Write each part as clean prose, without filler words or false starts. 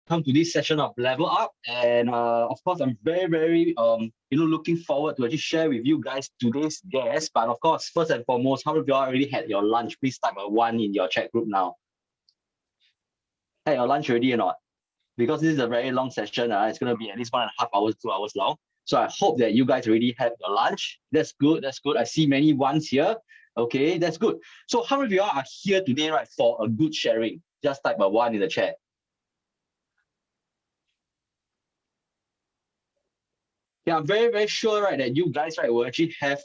welcome to this session of Level Up. And of course, I'm very looking forward to actually share with you guys today's guest. But of course, first and foremost, how many of you all already had your lunch? Please type a one in your chat group now. Had your lunch already or not? Because this is a very long session. It's going to be at least 1.5 hours, 2 hours long. So I hope that you guys already had your lunch. That's good. That's good. I see many ones here. Okay, that's good. So how many of you all are here today, right, for a good sharing? Just type a one in the chat. Yeah, I'm very sure, right, that you guys, right, will actually have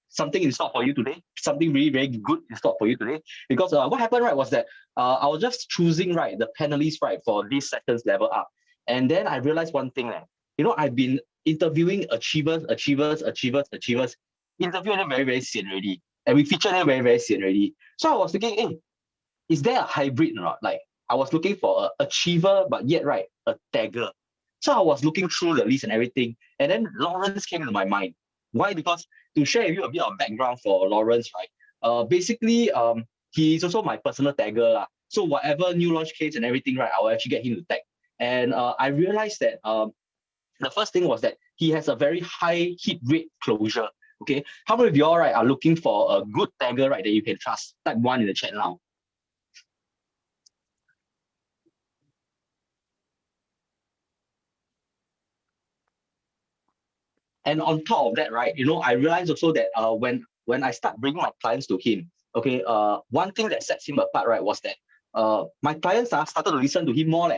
something in store for you today, something very good in store for you today. Because what happened, right, was that I was just choosing, right, the panelists, right, for this session's Level Up. And then I realized one thing, I've been interviewing achievers, interviewing them very sian already. And we featured them very sian already. So I was thinking, hey, is there a hybrid or not? Like, I was looking for an achiever, but yet, right, a tagger. So I was looking through the list and everything, and then Lawrence came into my mind. Why? Because to share with you a bit of background for Lawrence, right? Basically, he's also my personal tagger lah. So whatever new launch case and everything, right, I will actually get him to tag. And I realized that the first thing was that he has a very high hit rate closure. Okay, how many of y'all, right, are looking for a good tagger, right, that you can trust? Type one in the chat now. And on top of that, right, I realized also that when I start bringing my clients to him, okay, one thing that sets him apart, right, was that my clients started to listen to him more,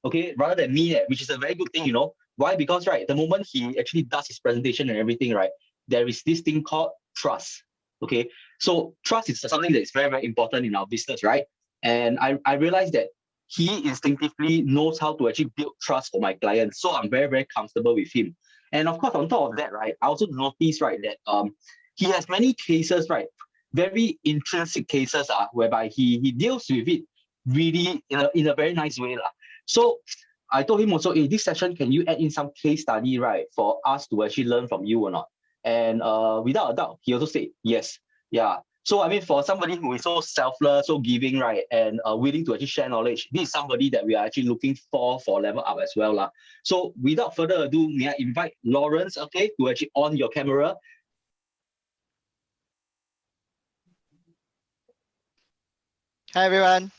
okay, rather than me, which is a very good thing, Why? Because, right, the moment he actually does his presentation and everything, right, there is this thing called trust, okay? So trust is something that is very important in our business, right? And I realized that he instinctively knows how to actually build trust for my clients. So I'm very comfortable with him. And of course, on top of that, right, I also noticed, right, that he has many cases, right, very intrinsic cases, whereby he deals with it really in a very nice way, lah. So I told him also, hey, this session, can you add in some case study, right, for us to actually learn from you or not? And without a doubt, he also said yes. Yeah. So I mean, for somebody who is so selfless, so giving, right, and willing to actually share knowledge, this is somebody that we are actually looking for Level Up as well, lah. So without further ado, may I invite Lawrence, okay, to actually on your camera. Hi everyone.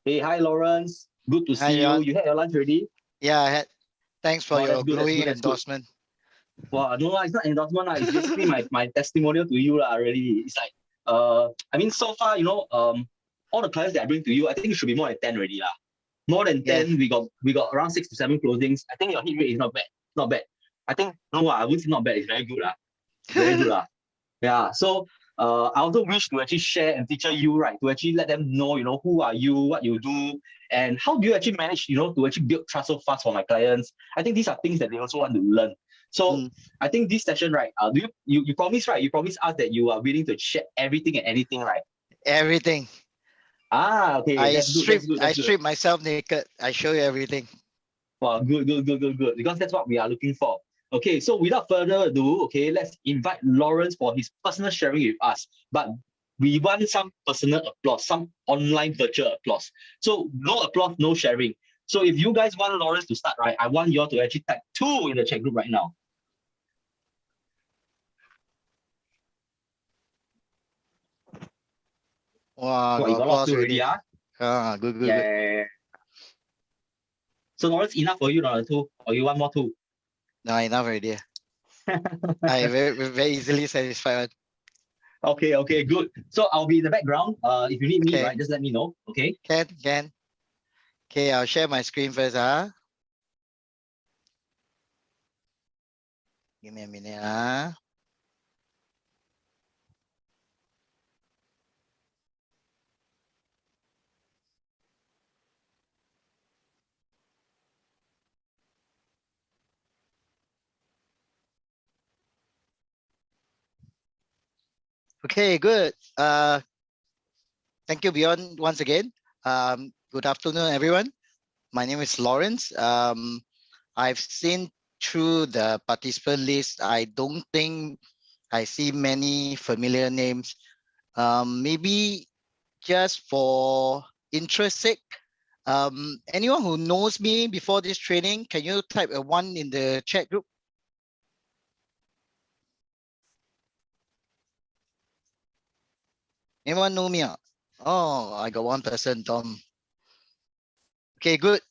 Hey, hi Lawrence. Good to see you. You had your lunch already? Yeah, I had. Thanks for your glowing endorsement. Well, no, it's not endorsement. It's basically my testimonial to you, really. It's like, I mean, so far, all the clients that I bring to you, I think it should be more than 10 already. More than 10, we got around 6 to 7 closings. I think your hit rate is not bad. Not bad. I think, no, I wouldn't say not bad. It's very good. Very good. Yeah. So I also wish to actually share and feature you, right? To actually let them know, who are you, what you do, and how do you actually manage, to actually build trust so fast for my clients. I think these are things that they also want to learn. So I think this session, right? Do you promise, right? You promise us that you are willing to share everything and anything, right? Everything. Okay. I strip myself naked. I show you everything. Wow, good. Because that's what we are looking for. Okay, so without further ado, okay, let's invite Lawrence for his personal sharing with us. But we want some personal applause, some online virtual applause. So no applause, no sharing. So if you guys want Lawrence to start, right, I want you all to actually type 2 in the chat group right now. Wow, you got applause already, good. Yeah. So Lawrence, enough for you, not 2, or you want more 2? No, enough already. I very easily satisfied. Okay, good. So I'll be in the background. If you need me, right, just let me know. Okay. Can. Okay, I'll share my screen first. Give me a minute. Okay, good. Thank you, Bjorn, once again. Good afternoon, everyone. My name is Lawrence. I've seen through the participant list. I don't think I see many familiar names. Maybe just for interest sake, Anyone who knows me before this training, can you type a 1 in the chat group? Anyone know me? Oh, I got one person, Tom. Okay, good.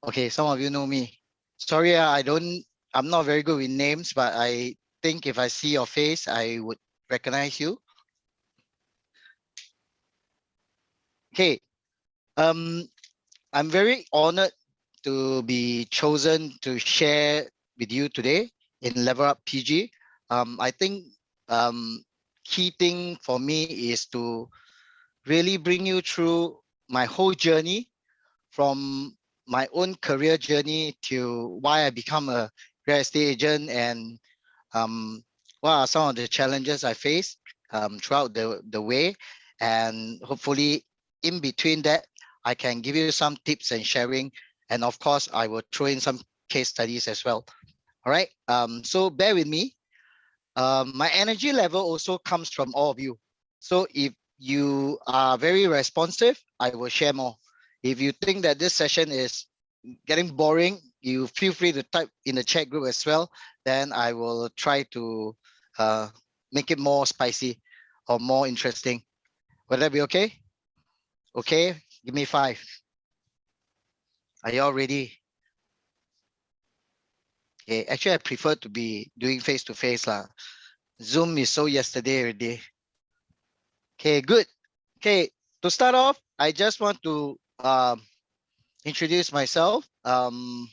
Okay, some of you know me. Sorry, I'm not very good with names, but I think if I see your face, I would recognize you. Okay, I'm very honored to be chosen to share with you today in Level Up PG. I think key thing for me is to really bring you through my whole journey, from my own career journey to why I become a real estate agent, and what are some of the challenges I face throughout the way. And hopefully in between that, I can give you some tips and sharing. And of course, I will throw in some case studies as well. All right. So bear with me. My energy level also comes from all of you. So if you are very responsive, I will share more. If you think that this session is getting boring, you feel free to type in the chat group as well. Then I will try to make it more spicy or more interesting. Will that be okay? Okay, give me 5. Are you all ready? Okay, actually I prefer to be doing face-to-face lah. Zoom is so yesterday already. Okay, good. Okay, to start off, I just want to introduce myself. Some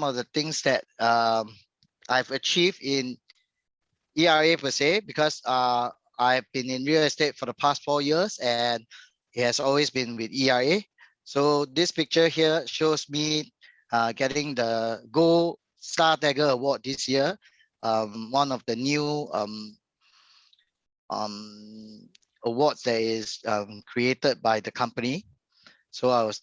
of the things that I've achieved in ERA per se, because I've been in real estate for the past 4 years and it has always been with ERA. So this picture here shows me getting the Gold Star Dagger Award this year, one of the new awards that is created by the company. So I was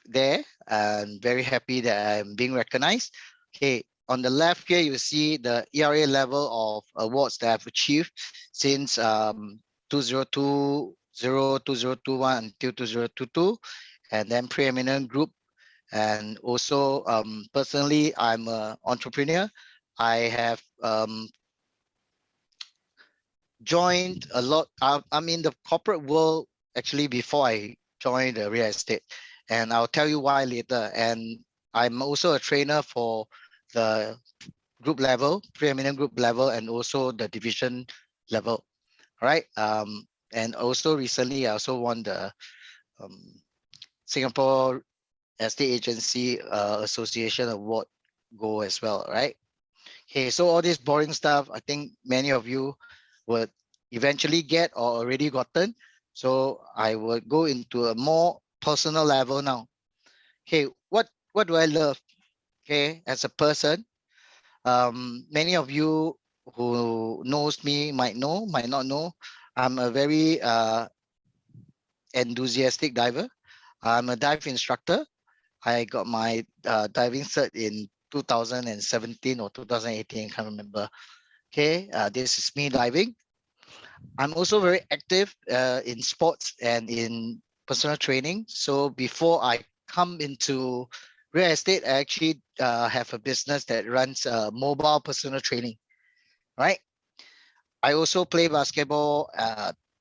there and very happy that I'm being recognized. Okay, on the left here, you see the ERA level of awards that I've achieved since 2020, 2021 until 2022, and then preeminent group. And also personally, I'm an entrepreneur. I have joined a lot. I'm in the corporate world actually before I joined the real estate, and I'll tell you why later. And I'm also a trainer for the group level, preeminent group level, and also the division level. All right. And also recently, I also won the Singapore Estate Agency Association Award Gold as well. Right. Okay. So all this boring stuff, I think many of you would eventually get or already gotten. So I will go into a more personal level now. Okay, what do I love? Okay, as a person, many of you who knows me might know, might not know. I'm a very enthusiastic diver. I'm a dive instructor. I got my diving cert in 2017 or 2018, I can't remember. Okay, this is me diving. I'm also very active in sports and in personal training. So before I come into real estate, I actually have a business that runs mobile personal training, right? I also play basketball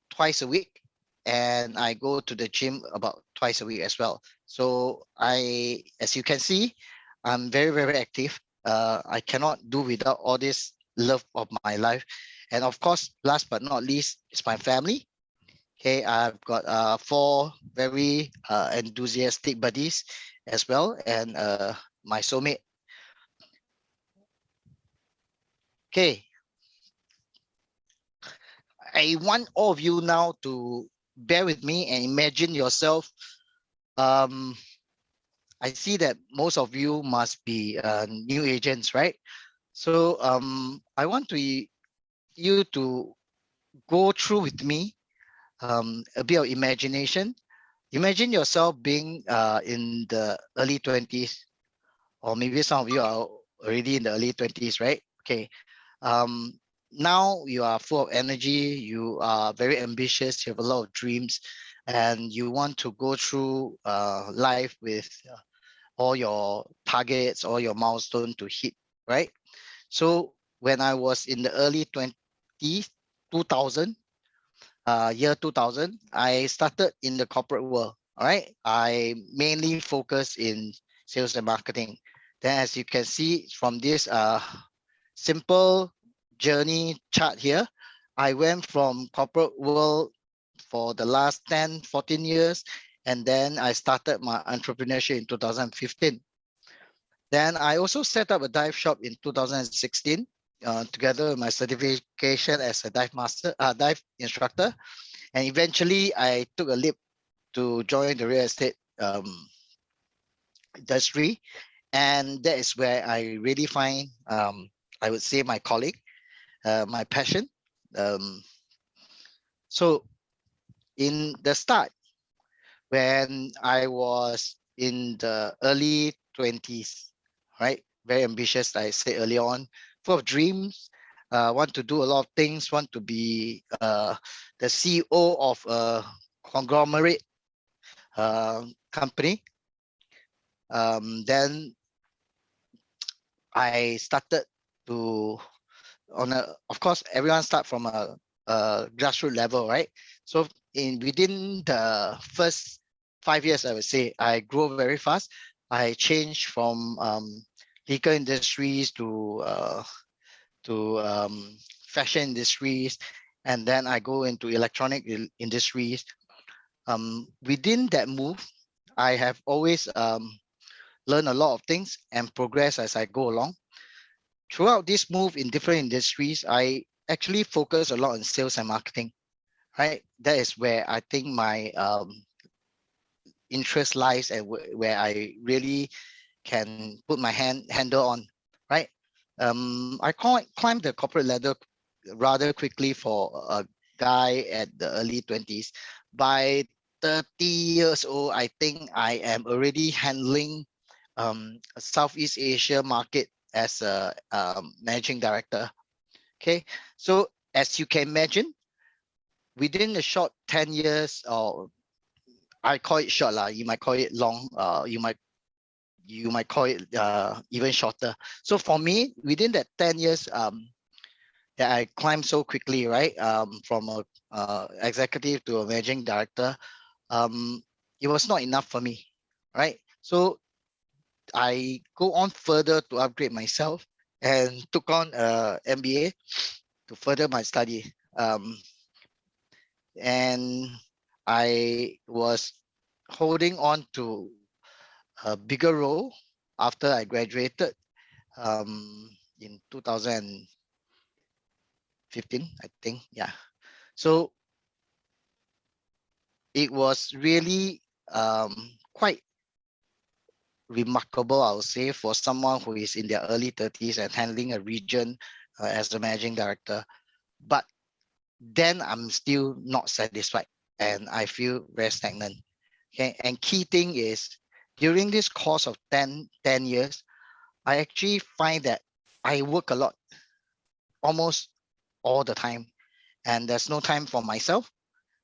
twice a week, and I go to the gym about twice a week as well. So as you can see, I'm very, very active. I cannot do without all this love of my life. And of course, last but not least, is my family. Okay, I've got 4 very enthusiastic buddies as well, and my soulmate. Okay, I want all of you now to bear with me and imagine yourself. I see that most of you must be new agents, right? So I want you to go through with me a bit of imagination. Imagine yourself being in the early 20s, or maybe some of you are already in the early 20s, right? Okay. now you are full of energy, you are very ambitious, you have a lot of dreams, and you want to go through life with all your targets, all your milestone to hit, right? So when I was in the early 20s, 2000, year 2000, I started in the corporate world. All right. I mainly focus in sales and marketing. Then as you can see from this simple journey chart here, I went from corporate world for the last 10, 14 years. And then I started my entrepreneurship in 2015. Then I also set up a dive shop in 2016, together with my certification as a dive master, dive instructor. And eventually I took a leap to join the real estate industry. And that is where I really find, I would say, my calling, my passion. Um, so in the start, when I was in the early 20s, right? Very ambitious, like I said earlier on, full of dreams, want to do a lot of things, want to be the CEO of a conglomerate company. Then I started to, of course, everyone start from a grassroots level, right? So within the first 5 years, I would say, I grew very fast. I changed from legal industries to fashion industries, and then I go into electronic industries. Within that move, I have always learned a lot of things and progress as I go along. Throughout this move in different industries, I actually focus a lot on sales and marketing, right? That is where I think my interest lies, and where I really can put my handle on, right? I climbed the corporate ladder rather quickly for a guy at the early 20s. By 30 years old, I think I am already handling a Southeast Asia market as a managing director. Okay, so as you can imagine, within a short 10 years, or I call it short lah, you might call it long, you might call it even shorter. So for me, within that 10 years, that I climbed so quickly, right? From a executive to a managing director, it was not enough for me, right? So I go on further to upgrade myself and took on a MBA to further my study. And I was holding on to a bigger role after I graduated in 2015, I think. Yeah. So it was really quite remarkable, I would say, for someone who is in their early 30s and handling a region as the managing director. But then I'm still not satisfied and I feel very stagnant. Okay. And key thing is, during this course of 10 years, I actually find that I work a lot, almost all the time. And there's no time for myself.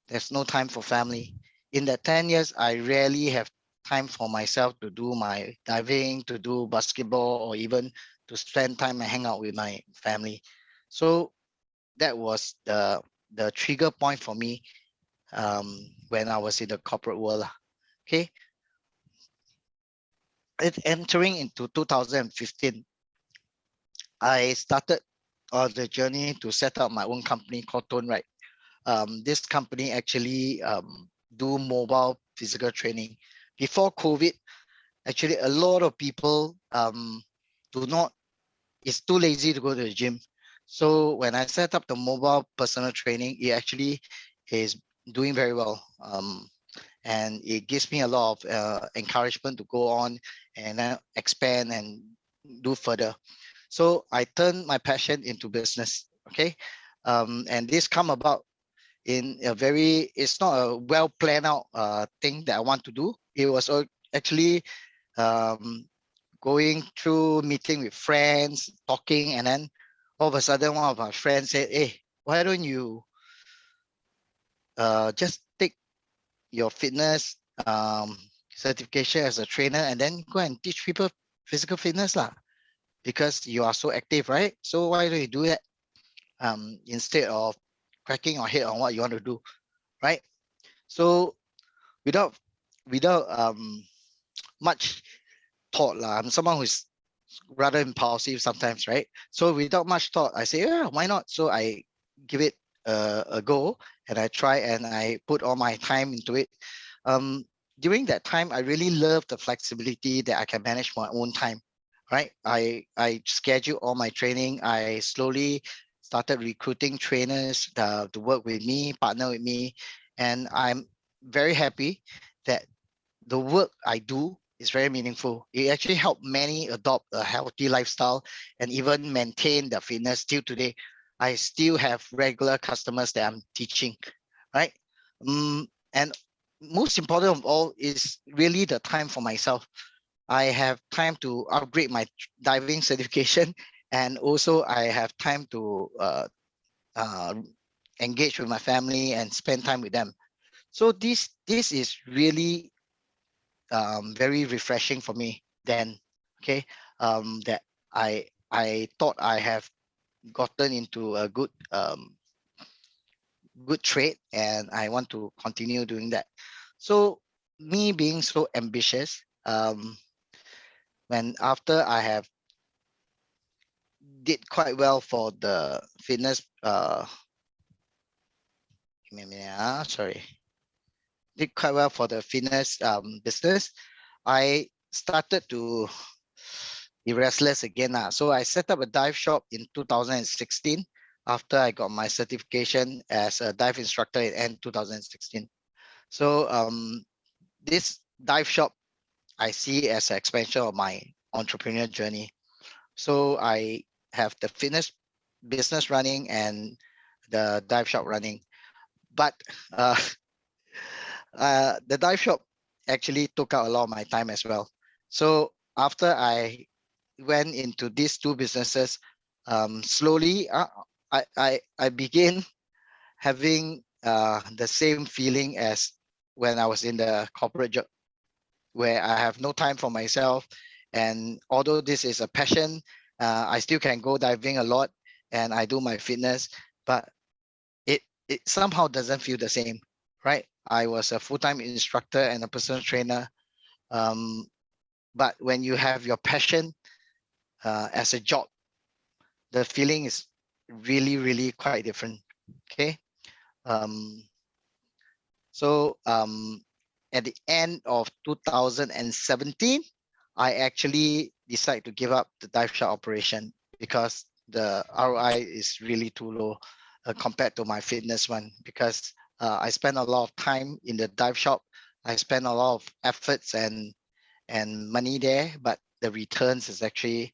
There's no time for family. In that 10 years, I rarely have time for myself to do my diving, to do basketball, or even to spend time and hang out with my family. So that was the trigger point for me when I was in the corporate world. Okay. Entering into 2015, I started on the journey to set up my own company called ToneRight. This company actually do mobile physical training. Before COVID, actually a lot of people is too lazy to go to the gym. So when I set up the mobile personal training, it actually is doing very well. And it gives me a lot of encouragement to go on and expand and do further. So I turned my passion into business. Okay. And this come about in a very, it's not a well planned out thing that I want to do. It was actually going through meeting with friends, talking, and then all of a sudden one of our friends said, hey, why don't you just take your fitness certification as a trainer and then go and teach people physical fitness lah, because you are so active, right? So why don't you do that instead of cracking your head on what you want to do, right? So without much thought lah, I'm someone who's rather impulsive sometimes, right? So without much thought, I say, yeah, why not? So I give it a go, and I try and I put all my time into it. During that time, I really love the flexibility that I can manage my own time, right? I schedule all my training. I slowly started recruiting trainers to work with me, partner with me, and I'm very happy that the work I do is very meaningful. It actually helped many adopt a healthy lifestyle and even maintain their fitness till today. I still have regular customers that I'm teaching, right? And most important of all is really the time for myself. I have time to upgrade my diving certification, and also I have time to engage with my family and spend time with them. So this is really very refreshing for me then. Okay, that I thought I have gotten into a good trade, and I want to continue doing that. So me being so ambitious, when after I have did quite well for the fitness, give me a minute, sorry, did quite well for the fitness business, I started to be restless again. So I set up a dive shop in 2016 after I got my certification as a dive instructor in end 2016. So this dive shop I see as an expansion of my entrepreneurial journey. So I have the fitness business running and the dive shop running. But the dive shop actually took out a lot of my time as well. So after I went into these two businesses, slowly I began having the same feeling as when I was in the corporate job, where I have no time for myself. And although this is a passion, I still can go diving a lot and I do my fitness, but it somehow doesn't feel the same, right? I was a full-time instructor and a personal trainer. But when you have your passion as a job, the feeling is really, really quite different. Okay. So at the end of 2017, I actually decided to give up the dive shop operation because the ROI is really too low compared to my fitness one, because I spend a lot of time in the dive shop. I spend a lot of efforts and money there, but the returns is actually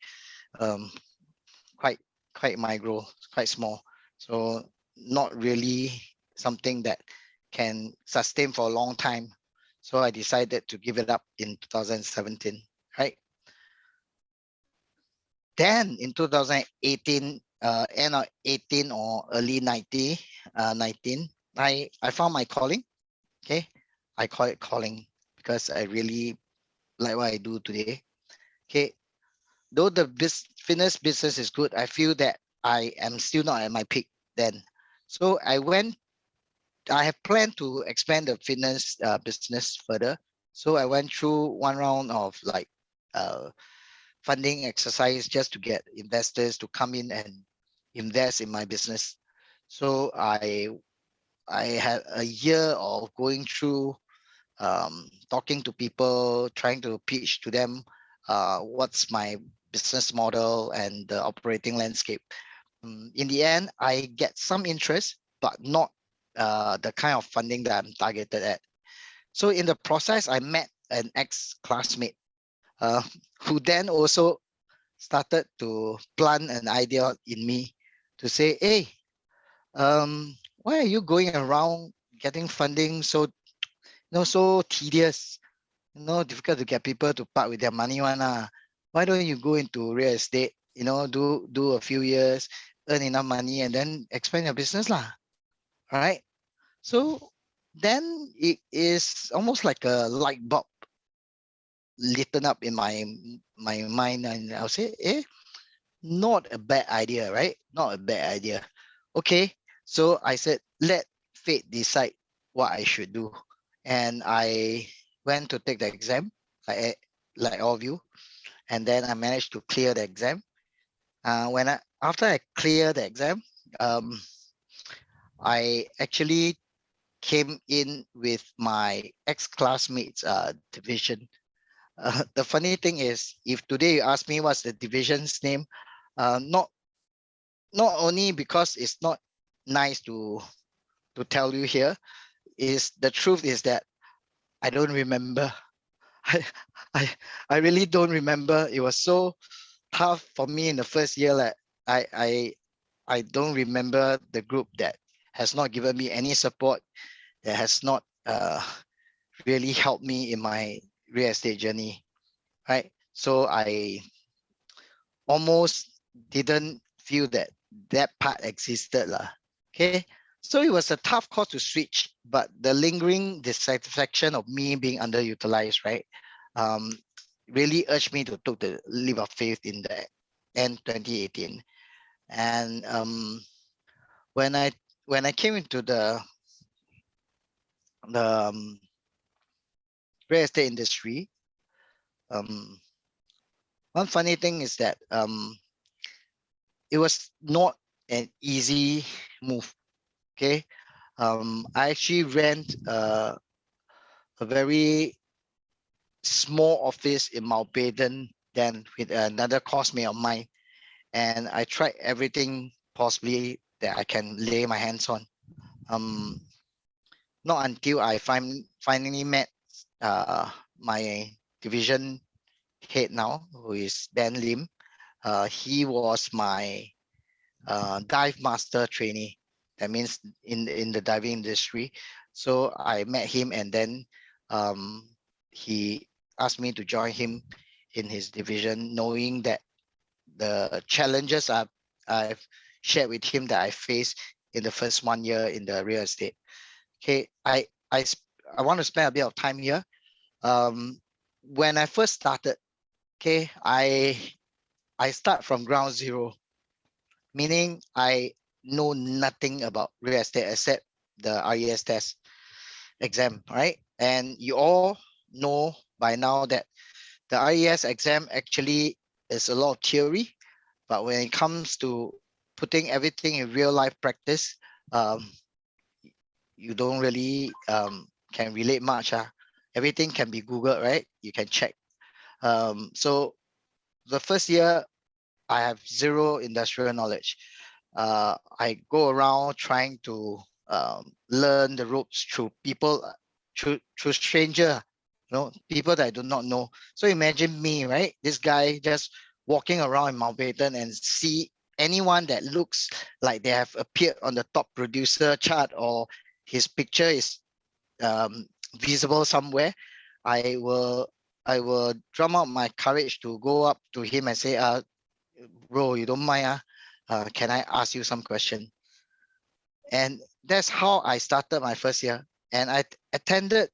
quite micro, quite small. So not really something that can sustain for a long time. So I decided to give it up in 2017, right? Then in 2018, end of 18 or early 19, I found my calling. Okay, I call it calling because I really like what I do today. Okay, though the fitness business is good, I feel that I am still not at my peak then. So I have planned to expand the fitness business further. So I went through one round of like funding exercise just to get investors to come in and invest in my business. So I had a year of going through talking to people, trying to pitch to them what's my business model and the operating landscape. In the end, I get some interest, but not the kind of funding that I'm targeted at. So in the process, I met an ex-classmate who then also started to plant an idea in me to say, hey, why are you going around getting funding so so tedious, difficult to get people to part with their money one. Why don't you go into real estate, do a few years, earn enough money and then expand your business lah. All right. So then it is almost like a light bulb lit up in my mind, and I'll say, not a bad idea, right? Not a bad idea. Okay. So I said, let fate decide what I should do. And I went to take the exam, like all of you. And then I managed to clear the exam. After I clear the exam, um, I actually came in with my ex-classmates division. The funny thing is, if today you ask me what's the division's name, not only because it's not nice to tell you here, is the truth is that I don't remember. I, I I really don't remember. It was so tough for me in the first year. Like I don't remember the group that has not given me any support, that has not really helped me in my real estate journey, right? So I almost didn't feel that that part existed lah. Okay, so it was a tough call to switch, but the lingering dissatisfaction of me being underutilized, right, really urged me to take the leap of faith in the end 2018. And when I came into the real estate industry, one funny thing is that it was not an easy move. Okay, I actually rent a very small office in Mountbatten, then with another coursemate of mine, and I tried everything possibly that I can lay my hands on. Not until I finally met my division head now, who is Ben Lim. He was my dive master trainee. That means in the diving industry. So I met him, and then he asked me to join him in his division, knowing that the challenges I've shared with him that I faced in the first 1 year in the real estate. Okay, I want to spend a bit of time here. When I first started, okay, I start from ground zero, meaning I know nothing about real estate except the RES test exam, right? And you all know by now that the RES exam actually is a lot of theory, but when it comes to putting everything in real life practice, you don't really can relate much. Everything can be Googled, right? You can check. So the first year, I have zero industrial knowledge. I go around trying to learn the ropes through people, through stranger, people that I do not know. So imagine me, right? This guy just walking around in Mountbatten and see anyone that looks like they have appeared on the top producer chart or his picture is visible somewhere. I will drum up my courage to go up to him and say, bro, you don't mind, can I ask you some question? And that's how I started my first year. And I attended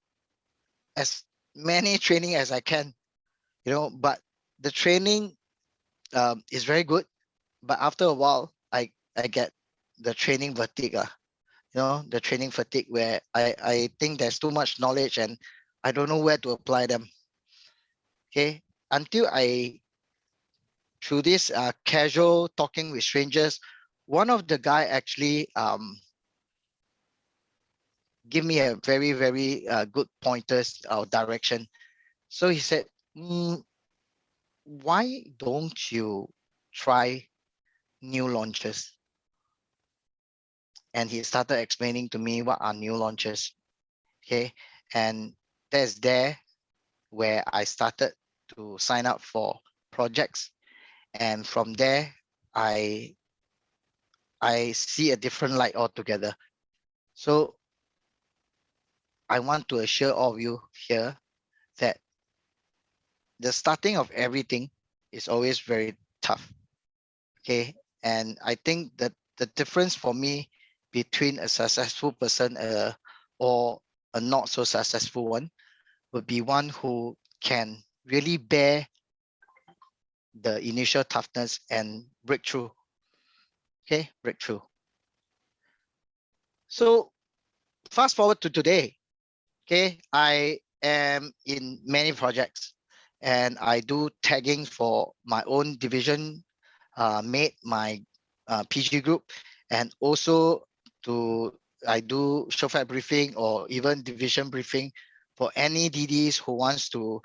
as many training as I can, but the training is very good. But after a while, I get the training fatigue, the training fatigue where I think there's too much knowledge and I don't know where to apply them. Okay, until through this casual talking with strangers, one of the guy actually give me a very, very good pointers or direction. So he said, why don't you try new launches? And he started explaining to me what are new launches. Okay, and that's there where I started to sign up for projects, and from there I see a different light altogether. So I want to assure all of you here that the starting of everything is always very tough. Okay, And I think that the difference for me between a successful person or a not so successful one would be one who can really bear the initial toughness and breakthrough. Okay, breakthrough. So fast forward to today. Okay, I am in many projects and I do tagging for my own division mate, my PG group, and also I do Showfact briefing or even division briefing for any DDs who wants to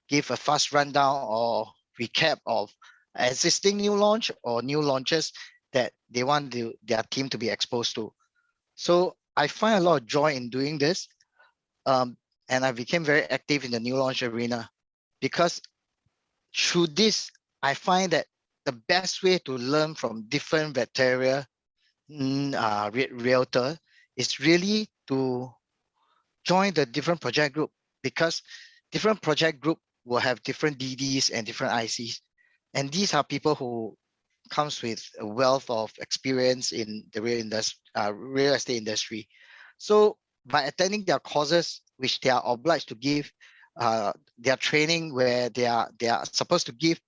give a fast rundown or recap of existing new launch or new launches that they want their team to be exposed to. So I find a lot of joy in doing this. And I became very active in the new launch arena because through this, I find that the best way to learn from different veteran realtor is really to join the different project group, because different project group will have different DDs and different ICs. And these are people who comes with a wealth of experience in the real estate industry. So by attending their courses, which they are obliged to give, their training where they are supposed to give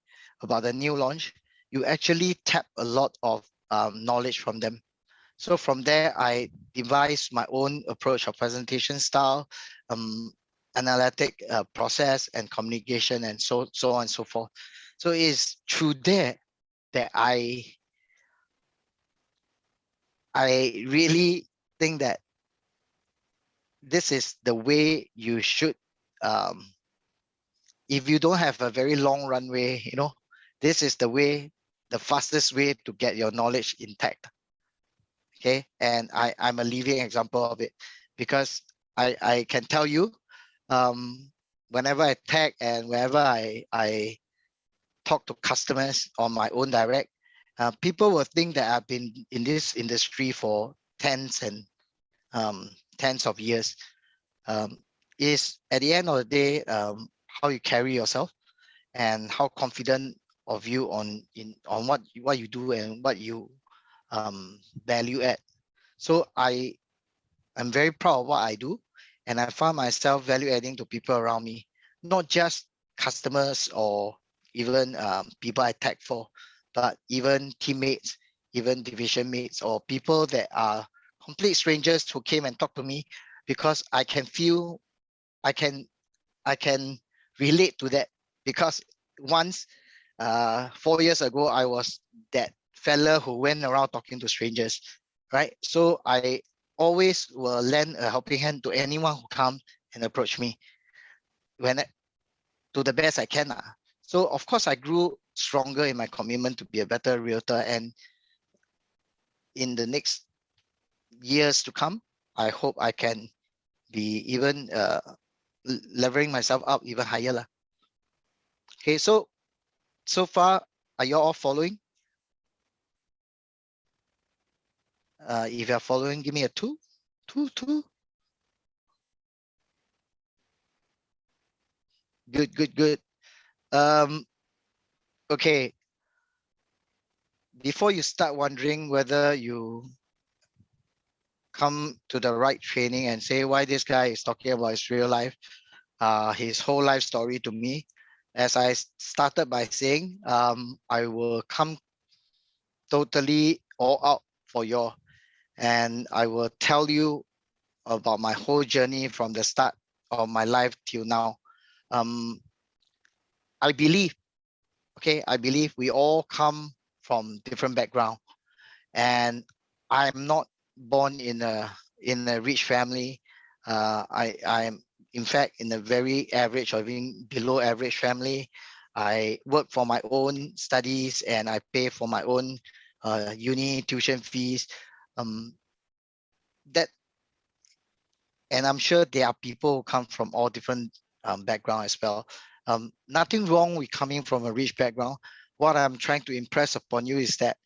about the new launch, you actually tap a lot of knowledge from them. So from there, I devised my own approach of presentation style, analytic process and communication, and so on and so forth. So it's through there that I really think that this is the way you should. If you don't have a very long runway, this is the fastest way to get your knowledge intact. Okay, and I'm a living example of it, because I can tell you, whenever I tag and whenever I talk to customers on my own direct, people will think that I've been in this industry for tens of years. Is at the end of the day, how you carry yourself and how confident of you on what you do and what you value add. So I'm very proud of what I do, and I find myself value adding to people around me, not just customers or even people I tag for, but even teammates, even division mates, or people that are complete strangers who came and talked to me, because I can feel, I can relate to that, because once 4 years ago, I was that fella who went around talking to strangers, right? So I always will lend a helping hand to anyone who come and approach me to the best I can. So of course, I grew stronger in my commitment to be a better realtor, and in the next years to come, I hope I can be even leveling myself up even higher. Okay, so far, are you all following? If you're following, give me a two. Good. Okay. Before you start wondering whether you come to the right training and say why this guy is talking about his real life, his whole life story to me, as I started by saying, I will come totally all out for you all, and I will tell you about my whole journey from the start of my life till now. I believe we all come from different background, and I'm not born in a rich family. I'm in fact in a very average or even below average family. I work for my own studies and I pay for my own uni tuition fees. And I'm sure there are people who come from all different background as well. Nothing wrong with coming from a rich background. What I'm trying to impress upon you is that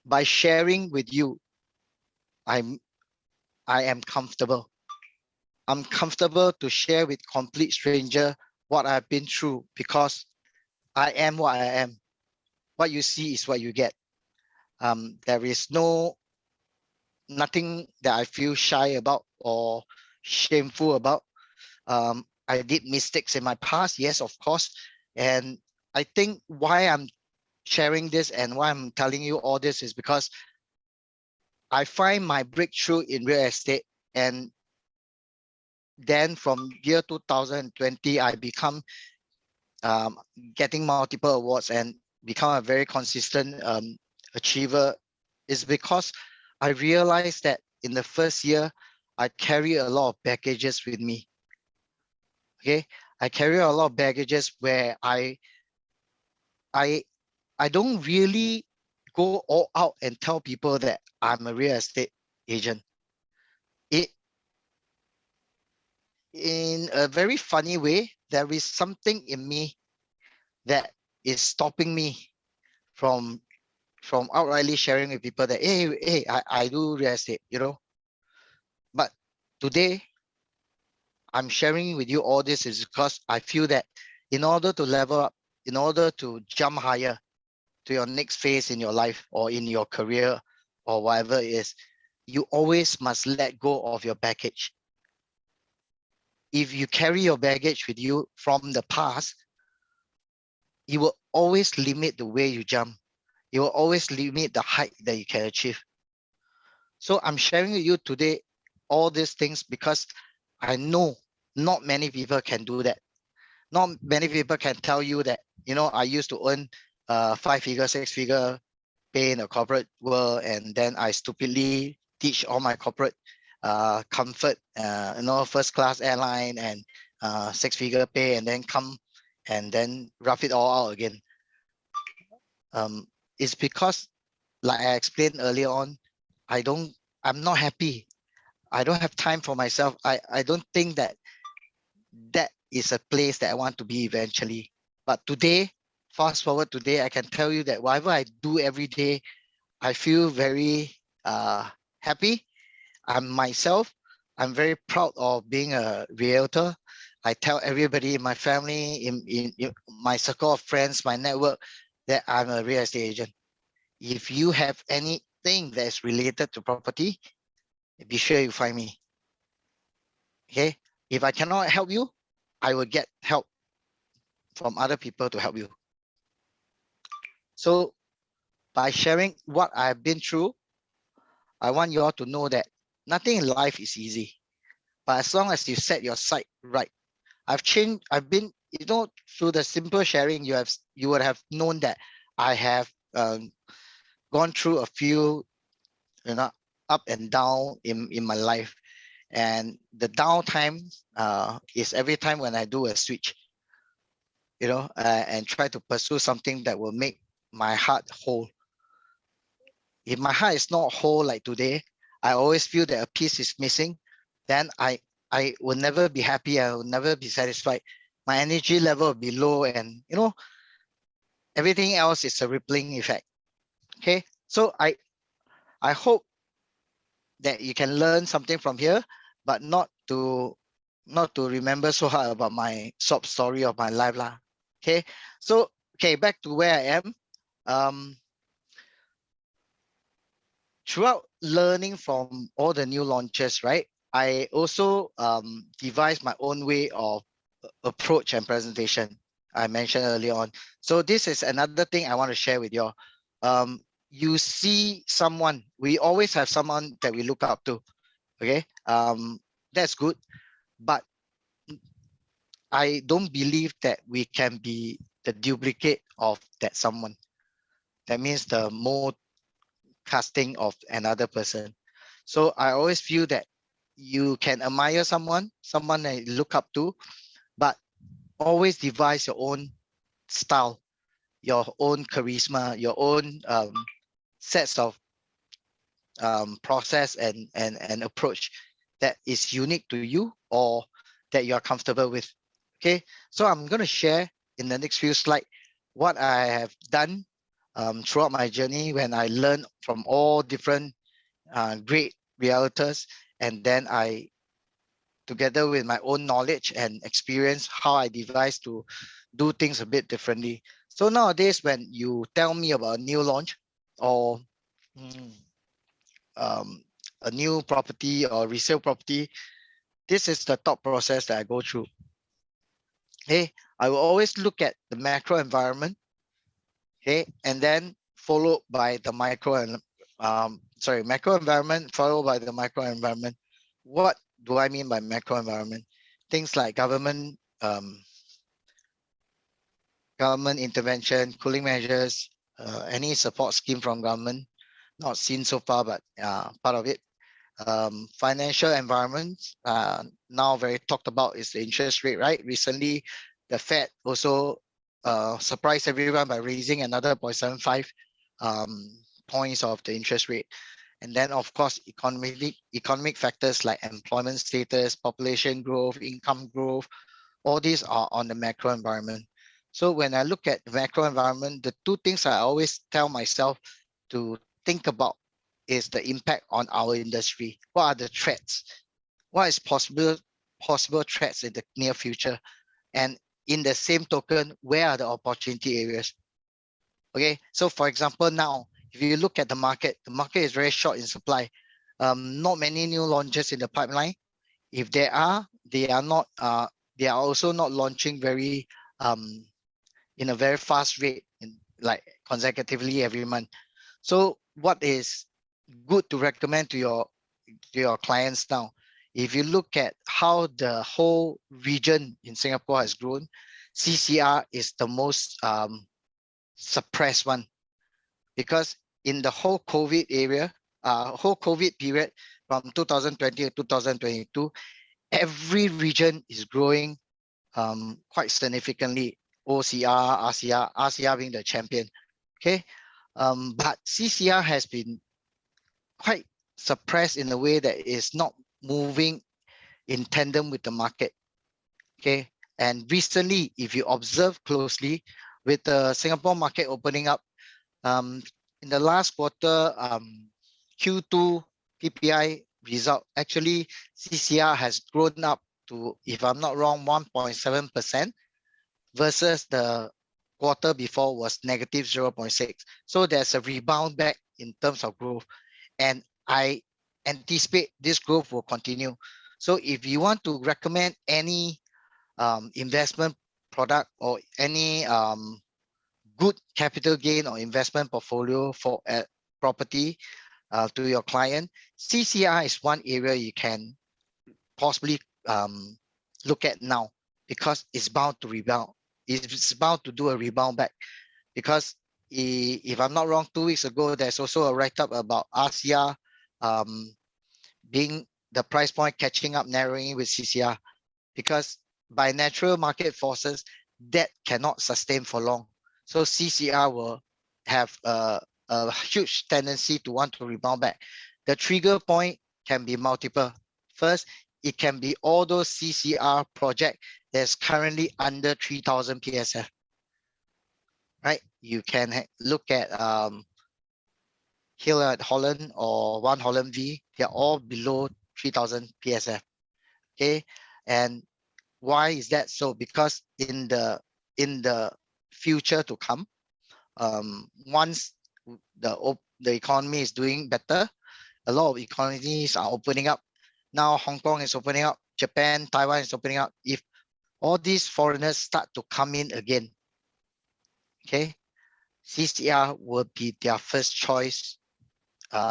by sharing with you, I am comfortable. I'm comfortable to share with complete stranger what I've been through, because I am what I am. What you see is what you get. There is nothing that I feel shy about or shameful about. I did mistakes in my past, yes, of course. And I think why I'm sharing this and why I'm telling you all this is because I find my breakthrough in real estate, and then from year 2020, I become getting multiple awards and become a very consistent achiever, is because I realized that in the first year, I carry a lot of baggages with me. Okay, I carry a lot of baggages where I don't really go all out and tell people that I'm a real estate agent. It in a very funny way, there is something in me that is stopping me from outrightly sharing with people that hey, I do real estate, you know. But today I'm sharing with you all this is because I feel that in order to level up, in order to jump higher to your next phase in your life or in your career or whatever it is, you always must let go of your baggage. If you carry your baggage with you from the past, you will always limit the way you jump. You will always limit the height that you can achieve. So I'm sharing with you today all these things because I know not many people can do that. Not many people can tell you that, you know, I used to earn 5-figure, 6-figure pay in the corporate world, and then I stupidly teach all my corporate comfort, you know, first class airline and 6-figure pay, and then come and then rough it all out again. It's because, like I explained earlier on, I'm not happy. I don't have time for myself. I don't think that that is a place that I want to be eventually. But today, fast forward today, I can tell you that whatever I do every day, I feel very happy. I'm myself. I'm very proud of being a realtor. I tell everybody in my family, in my circle of friends, my network, that I'm a real estate agent. If you have anything that is related to property, be sure you find me. Okay? If I cannot help you, I will get help from other people to help you. So by sharing what I've been through, I want you all to know that nothing in life is easy. But as long as you set your sight right, I've been, you know, through the simple sharing, you would have known that I have gone through a few, you know, up and down in my life. And the downtime is every time when I do a switch, you know, and try to pursue something that will make my heart whole. If my heart is not whole like today, I always feel that a piece is missing, then I will never be happy. I will never be satisfied. My energy level will be low, and you know, everything else is a rippling effect. Okay, so I hope that you can learn something from here, but not to remember so hard about my sob story of my life lah. Okay, so okay, back to where I am. Throughout learning from all the new launches, right, I also devised my own way of approach and presentation I mentioned earlier on. So this is another thing I want to share with you. You see someone, we always have someone that we look up to, okay? That's good, but I don't believe that we can be the duplicate of that someone. That means the mode casting of another person. So I always feel that you can admire someone that you look up to, but always devise your own style, your own charisma, your own sets of process and approach that is unique to you or that you are comfortable with. Okay, so I'm going to share in the next few slides what I have done throughout my journey when I learned from all different great realtors, and then I, together with my own knowledge and experience, how I devised to do things a bit differently. So nowadays, when you tell me about a new launch or mm, a new property or resale property, this is the thought process that I go through. Okay, I will always look at the macro environment, okay, and then followed by the macro environment followed by the micro environment. What do I mean by macro environment? Things like government intervention, cooling measures, any support scheme from government, not seen so far, but part of it. Financial environment, now very talked about is the interest rate, right? Recently, the Fed also surprised everyone by raising another 0.75 points of the interest rate. And then, of course, economic factors like employment status, population growth, income growth, all these are on the macro environment. So when I look at the macro environment, the two things I always tell myself to think about is the impact on our industry. What are the threats? What is possible threats in the near future? And in the same token, where are the opportunity areas? Okay, so for example, now, if you look at the market is very short in supply. Not many new launches in the pipeline. If there are, they are also not launching very in a very fast rate, like consecutively every month. So what is good to recommend to your clients now? If you look at how the whole region in Singapore has grown, CCR is the most suppressed one, because in the whole COVID period from 2020 to 2022, every region is growing quite significantly. OCR, RCR being the champion. Okay, but CCR has been quite suppressed in a way that is not moving in tandem with the market. Okay, and recently, if you observe closely, with the Singapore market opening up, in the last quarter, Q2 PPI result, actually CCR has grown up to, if I'm not wrong, 1.7%, versus the quarter before was negative 0.6. So there's a rebound back in terms of growth. And I anticipate this growth will continue. So if you want to recommend any investment product or any good capital gain or investment portfolio for a property to your client, CCR is one area you can possibly look at now, because it's bound to rebound. It's bound to do a rebound back, because if I'm not wrong, 2 weeks ago, there's also a write-up about RCR being the price point catching up, narrowing with CCR, because by natural market forces, that cannot sustain for long. So CCR will have a huge tendency to want to rebound back. The trigger point can be multiple. First, it can be all those CCR projects that's currently under 3,000 PSF. Right? You can look at Hill at Holland or One Holland V. They're all below 3,000 PSF. Okay, and why is that so? Because in the future to come, once the economy is doing better, a lot of economies are opening up. Now Hong Kong is opening up, Japan, Taiwan is opening up. If all these foreigners start to come in again, okay, CCR will be their first choice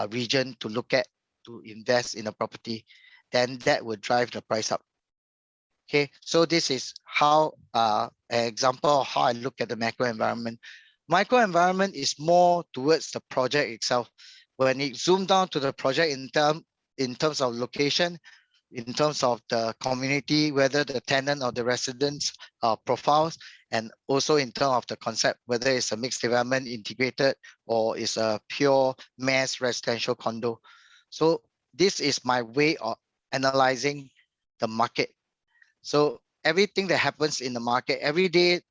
region to look at to invest in a property. Then that will drive the price up. Okay, so this is how an example of how I look at the macro environment. Micro environment is more towards the project itself. When it zoomed down to the project in terms of location, in terms of the community, whether the tenant or the residents profiles, and also in terms of the concept, whether it's a mixed development integrated or it's a pure mass residential condo. So this is my way of analyzing the market. So everything that happens in the market, every day,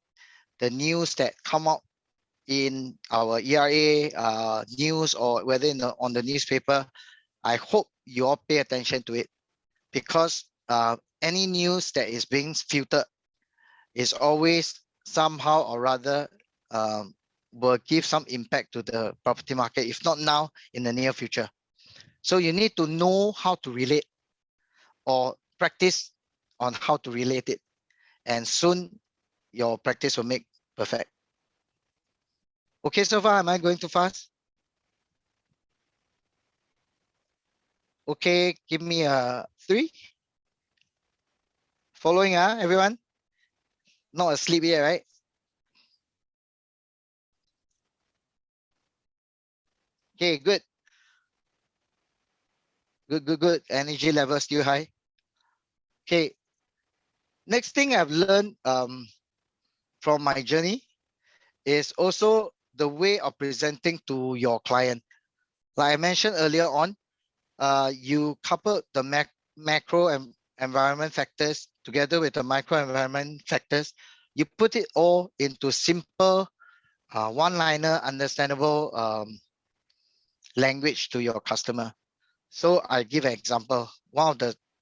the news that come out in our ERA news, or whether on the newspaper, I hope you all pay attention to it, because any news that is being filtered is always somehow or rather will give some impact to the property market, if not now, in the near future. So you need to know how to relate or practice on how to relate it. And soon your practice will make perfect. Okay, so far, am I going too fast? Okay, give me a 3. Following, everyone? Not asleep yet, right? Okay, good. Good. Energy level still high. Okay. Next thing I've learned from my journey is also the way of presenting to your client. Like I mentioned earlier on, you couple the macro and environment factors together with the micro environment factors. You put it all into simple, one-liner, understandable language to your customer. So I give an example. One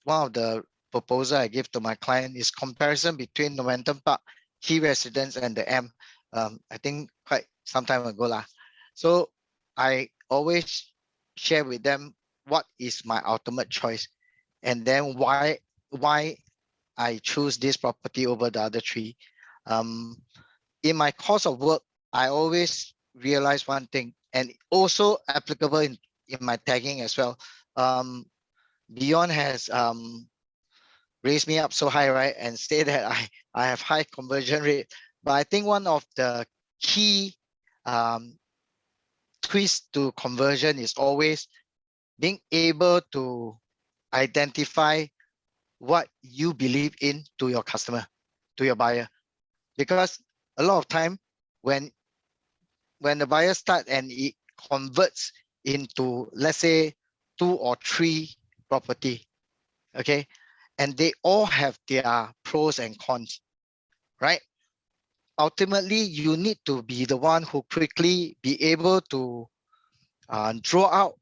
of the proposal I give to my client is comparison between Momentum Park, Key Residence, and the M. I think quite some time ago lah. So I always share with them what is my ultimate choice, and then why I choose this property over the other 3. In my course of work, I always realize one thing, and also applicable in my tagging as well. Beyond has raised me up so high, right, and say that I have high conversion rate. But I think one of the key twists to conversion is always being able to identify what you believe in to your customer, to your buyer. Because a lot of time when the buyer start and it converts into, let's say, 2 or 3 property, okay, and they all have their pros and cons, right? Ultimately, you need to be the one who quickly be able to draw out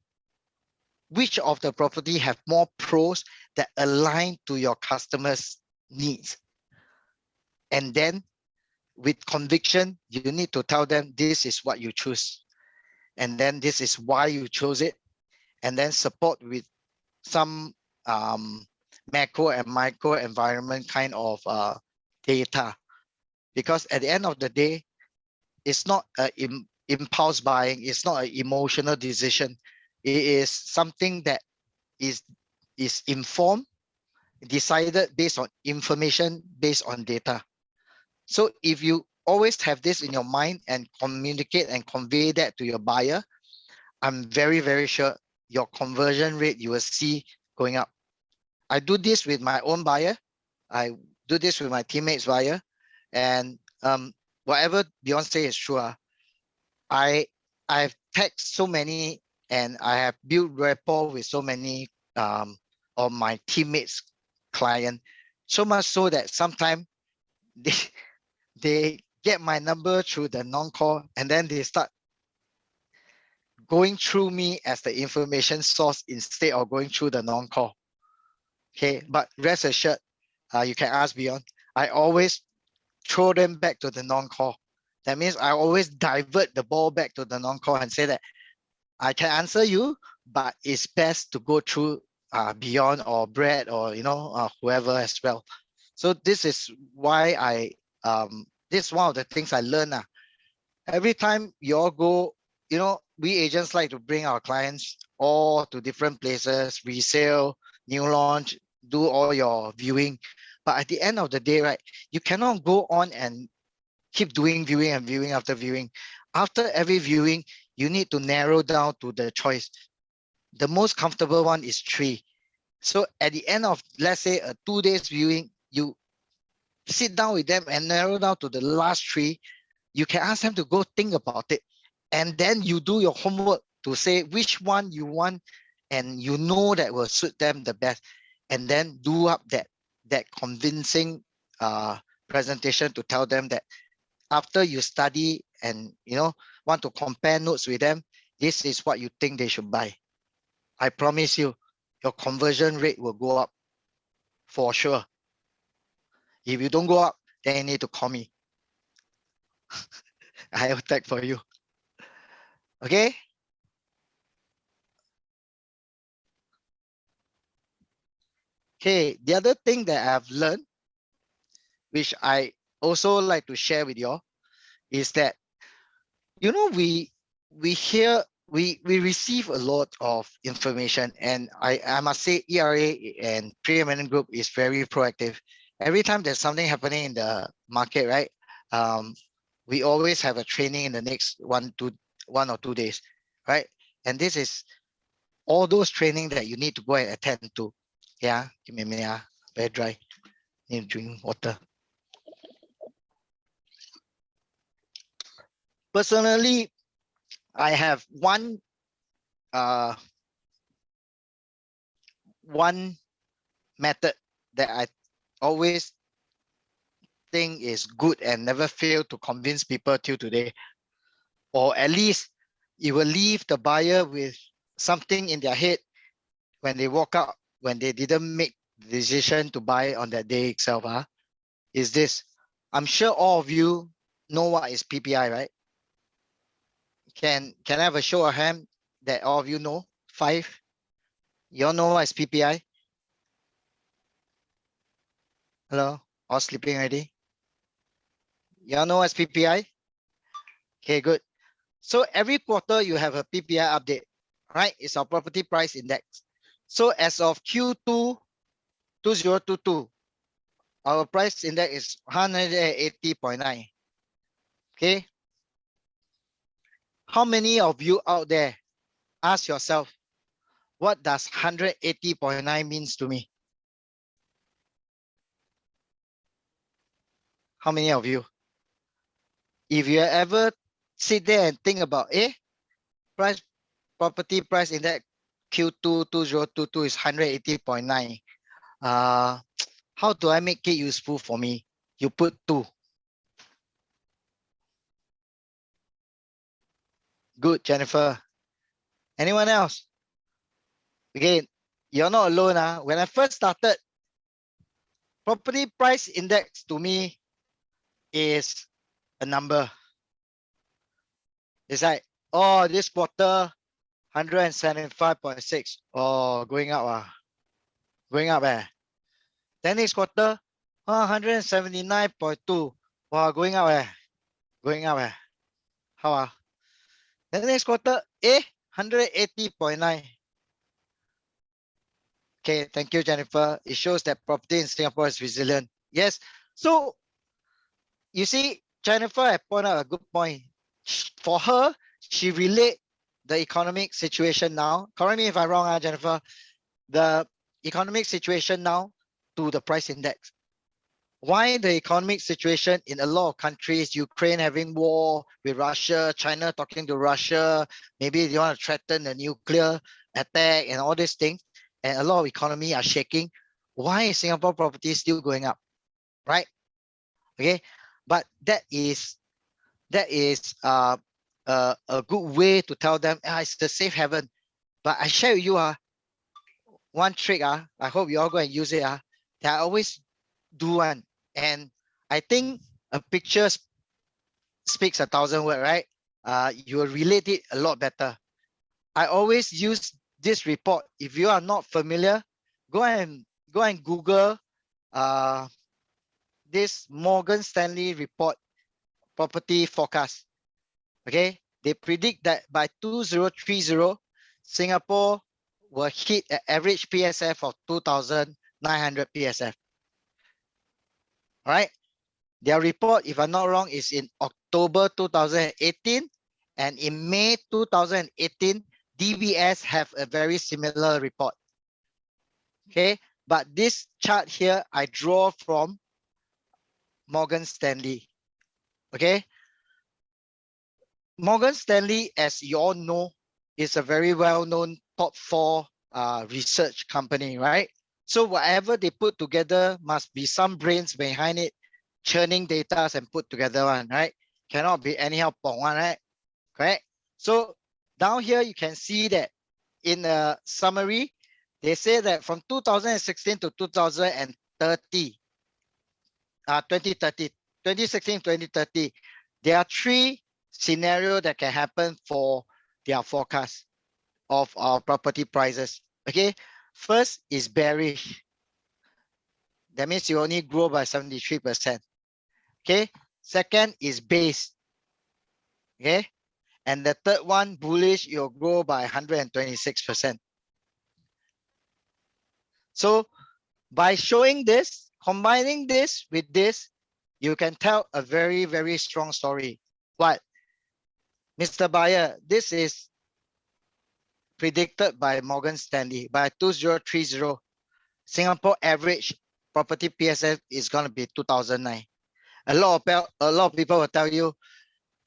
which of the property have more pros that align to your customers' needs. And then with conviction, you need to tell them this is what you choose. And then this is why you chose it. And then support with some macro and micro environment kind of data. Because at the end of the day, it's not an impulse buying, it's not an emotional decision. It is something that is informed, decided based on information, based on data. So if you always have this in your mind and communicate and convey that to your buyer, I'm very, very sure your conversion rate you will see going up. I do this with my own buyer. I do this with my teammates buyer. And whatever Beyonce is true, I've tagged so many and I have built rapport with so many of my teammates client, so much so that sometimes they get my number through the non-call and then they start going through me as the information source instead of going through the non-call. Okay, but rest assured, you can ask Beyond. I always throw them back to the non-call. That means I always divert the ball back to the non-call and say that I can answer you, but it's best to go through Beyond or Brad or whoever as well. So this is why this is one of the things I learned. Every time you all go, we agents like to bring our clients all to different places, resale, new launch, do all your viewing. But at the end of the day, right, you cannot go on and keep doing viewing and viewing after viewing. After every viewing, you need to narrow down to the choice. The most comfortable one is 3. So at the end of, let's say, a 2 days viewing, you sit down with them and narrow down to the last 3. You can ask them to go think about it. And then you do your homework to say which one you want and that will suit them the best. And then do up that convincing presentation to tell them that after you study and want to compare notes with them, this is what you think they should buy. I promise you, your conversion rate will go up for sure. If you don't go up, then you need to call me. I will tag for you. Okay. Okay, the other thing that I've learned, which I also like to share with you all, is that, you know, we receive a lot of information, and I must say ERA and Pre-Eminent Group is very proactive. Every time there's something happening in the market, right? We always have a training in the next 1 or 2 days, right? And this is all those training that you need to go and attend to. Yeah, give me a minute. Very dry. Need to drink water. Personally, I have one method that I always think is good and never fail to convince people till today, or at least it will leave the buyer with something in their head when they walk out, when they didn't make the decision to buy on that day itself. Is this. I'm sure all of you know what is PPI, right? Can I have a show of hand that all of you know? 5. You all know what is PPI? Hello? All sleeping already? You all know what is PPI? Okay, good. So every quarter you have a PPI update, right? It's our property price index. So as of Q2 2022, our price index is 180.9. Okay. How many of you out there ask yourself, what does 180.9 means to me? How many of you? If you ever sit there and think about, property price index Q2 2022 is 180.9. How do I make it useful for me? You put 2. Good, Jennifer. Anyone else? Again, you're not alone. When I first started, property price index to me is a number. It's like, oh, this quarter, 175.6. Oh, going up. Going up. Then next quarter, 179.2. Wow, going up. Going up. How? Then next quarter, 180.9. Okay, thank you, Jennifer. It shows that property in Singapore is resilient. Yes. So you see, Jennifer had pointed out a good point. For her, she relate the economic situation now. Correct me if I'm wrong, Jennifer. The economic situation now to the price index. Why the economic situation in a lot of countries, Ukraine having war with Russia, China talking to Russia, maybe they want to threaten a nuclear attack and all these things, and a lot of economy are shaking. Why is Singapore property still going up, right? Okay, but that is a good way to tell them it's the safe haven. But I share with you one trick. I hope you all go and use it. That I always do one, and I think a picture speaks 1,000 words, right? You will relate it a lot better. I always use this report. If you are not familiar, go and Google this Morgan Stanley report, property forecast. Okay, they predict that by 2030, Singapore will hit an average PSF of 2,900 PSF. All right, their report, if I'm not wrong, is in October 2018, and in May 2018, DBS have a very similar report. Okay, but this chart here I draw from Morgan Stanley. Okay, Morgan Stanley, as you all know, is a very well-known top 4 research company, right? So whatever they put together must be some brains behind it, churning data and put together one, right? Cannot be anyhow pong one, right? Correct? So down here, you can see that in a summary, they say that from 2016 to 2030, 2016, 2030, there are 3 scenario that can happen for their forecast of our property prices. Okay, first is bearish. That means you only grow by 73%. Okay, second is base. Okay, and the third one, bullish, you'll grow by 126%. So by showing this, combining this with this, you can tell a very, very strong story. What? Mr. Buyer, this is predicted by Morgan Stanley by 2030. Singapore average property PSF is going to be 2009. A lot of people will tell you,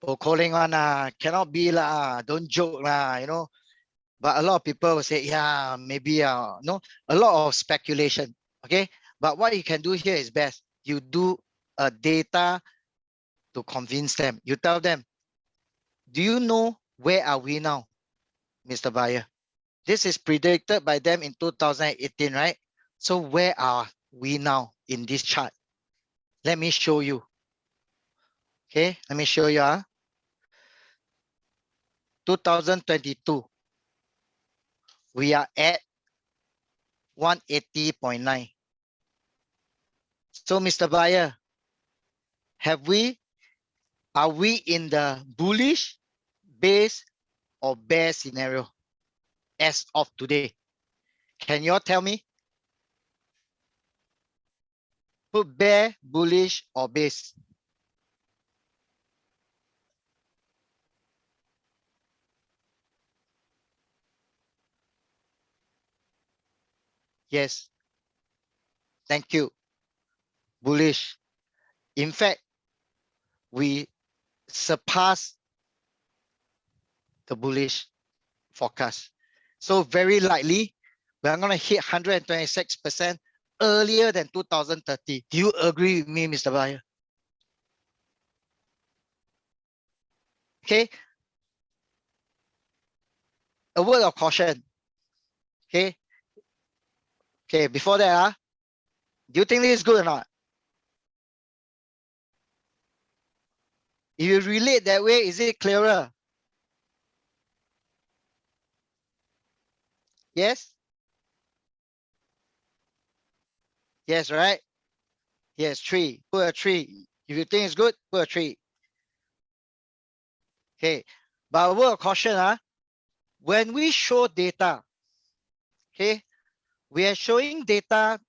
oh, calling on cannot be lah, don't joke lah, you know. But a lot of people will say, yeah, maybe no, a lot of speculation. Okay, but what you can do here is best. You do a data to convince them. You tell them, do you know where are we now, Mr. Buyer? This is predicted by them in 2018, right? So where are we now in this chart? Let me show you. Okay, let me show you. 2022, we are at 180.9. So, Mr. Buyer, are we in the bullish, base, or bear scenario as of today? Can you all tell me? Put bear, bullish, or base. Yes. Thank you. Bullish. In fact, we surpass the bullish forecast. So very likely, we're going to hit 126% earlier than 2030. Do you agree with me, Mr. Buyer? Okay. A word of caution. Okay. Okay, before that, do you think this is good or not? If you relate that way, is it clearer? Yes? Yes, right? Yes, 3. Put a 3. If you think it's good, put a 3. Okay, but a word of caution, when we show data, okay, we are showing data,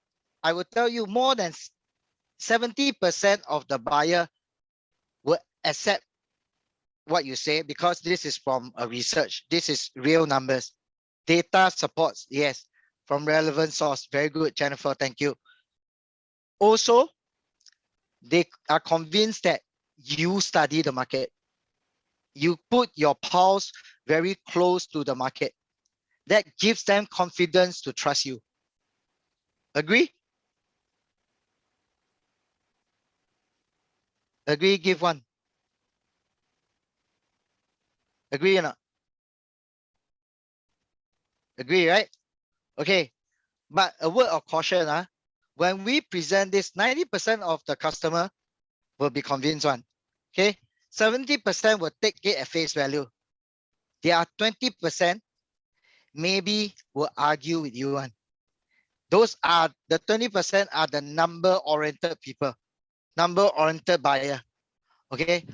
I will tell you more than 70% of the buyer will accept what you say because this is from a research. This is real numbers. Data supports, yes, from relevant source. Very good, Jennifer, thank you. Also, they are convinced that you study the market. You put your pulse very close to the market. That gives them confidence to trust you. Agree? Agree, give one. Agree or not? Agree, right? Okay, but a word of caution, when we present this, 90% of the customer will be convinced one. Okay, 70% will take it at face value. There are 20% maybe will argue with you one. Those are the 20% are the number-oriented people, number-oriented buyer. Okay,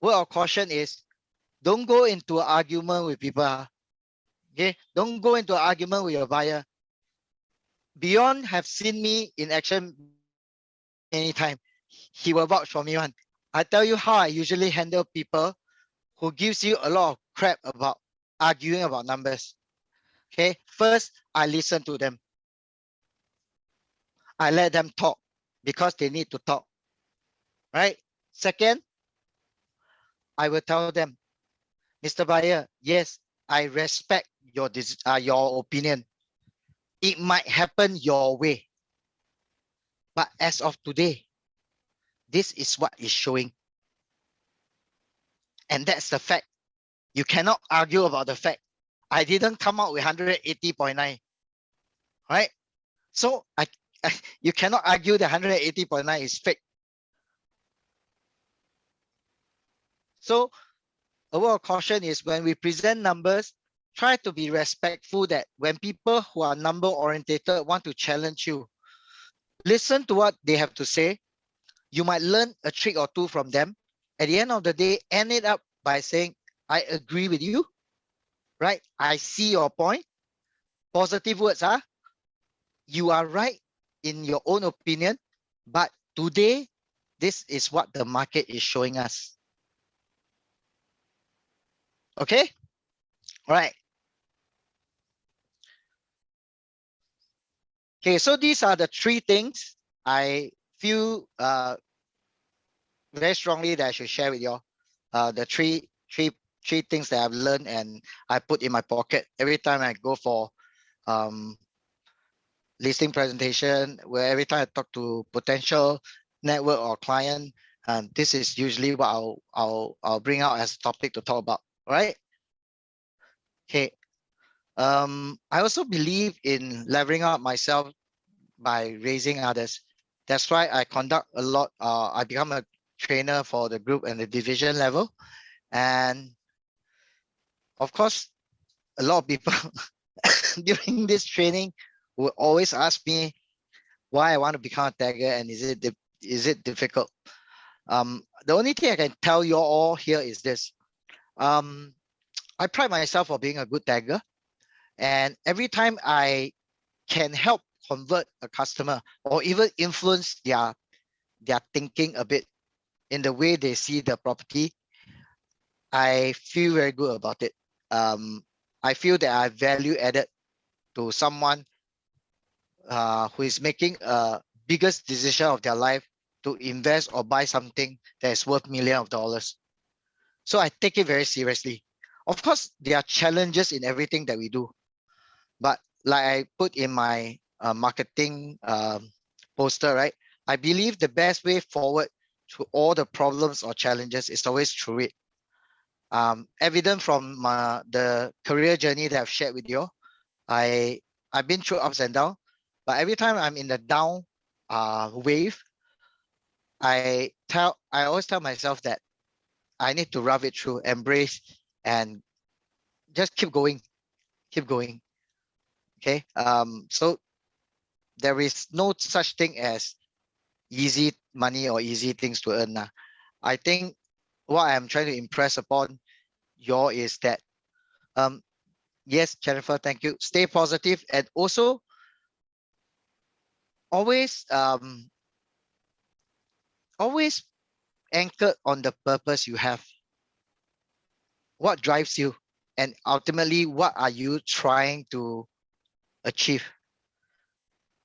word of caution is don't go into an argument with people. Okay, don't go into an argument with your buyer. Beyond have seen me in action anytime. He will vouch for me one. I tell you how I usually handle people who gives you a lot of crap about arguing about numbers. Okay, first I listen to them. I let them talk because they need to talk. Right? Second, I will tell them, Mr. Buyer, yes, I respect your opinion. It might happen your way. But as of today, this is what is showing. And that's the fact. You cannot argue about the fact. I didn't come out with 180.9. Right? So you cannot argue that 180.9 is fake. So a word of caution is when we present numbers, try to be respectful that when people who are number orientated want to challenge you, listen to what they have to say. You might learn a trick or two from them. At the end of the day, end it up by saying, I agree with you, right? I see your point. Positive words are, you are right in your own opinion, but today, this is what the market is showing us. Okay? All right. Okay, so these are the three things I feel very strongly that I should share with you all. The three things that I've learned and I put in my pocket every time I go for listing presentation, where every time I talk to potential network or client, and this is usually what I'll bring out as a topic to talk about. All right. Okay. I also believe in leveling up myself by raising others. That's why I conduct a lot. I become a trainer for the group and the division level. And of course, a lot of people during this training will always ask me why I want to become a tagger and is it difficult? The only thing I can tell you all here is this. I pride myself for being a good tagger. And every time I can help convert a customer or even influence their thinking a bit in the way they see the property, I feel very good about it. I feel that I value added to someone who is making a biggest decision of their life to invest or buy something that is worth millions of dollars. So I take it very seriously. Of course, there are challenges in everything that we do. But like I put in my marketing poster, right? I believe the best way forward to all the problems or challenges is always through it. Evident from the career journey that I've shared with you, I've been through ups and downs, but every time I'm in the down wave, I always tell myself that I need to rough it through, embrace, and just keep going. Okay. So there is no such thing as easy money or easy things to earn. I think what I'm trying to impress upon you is that, yes, Jennifer, thank you. Stay positive and also always anchored on the purpose you have. What drives you? And ultimately, what are you trying to achieve?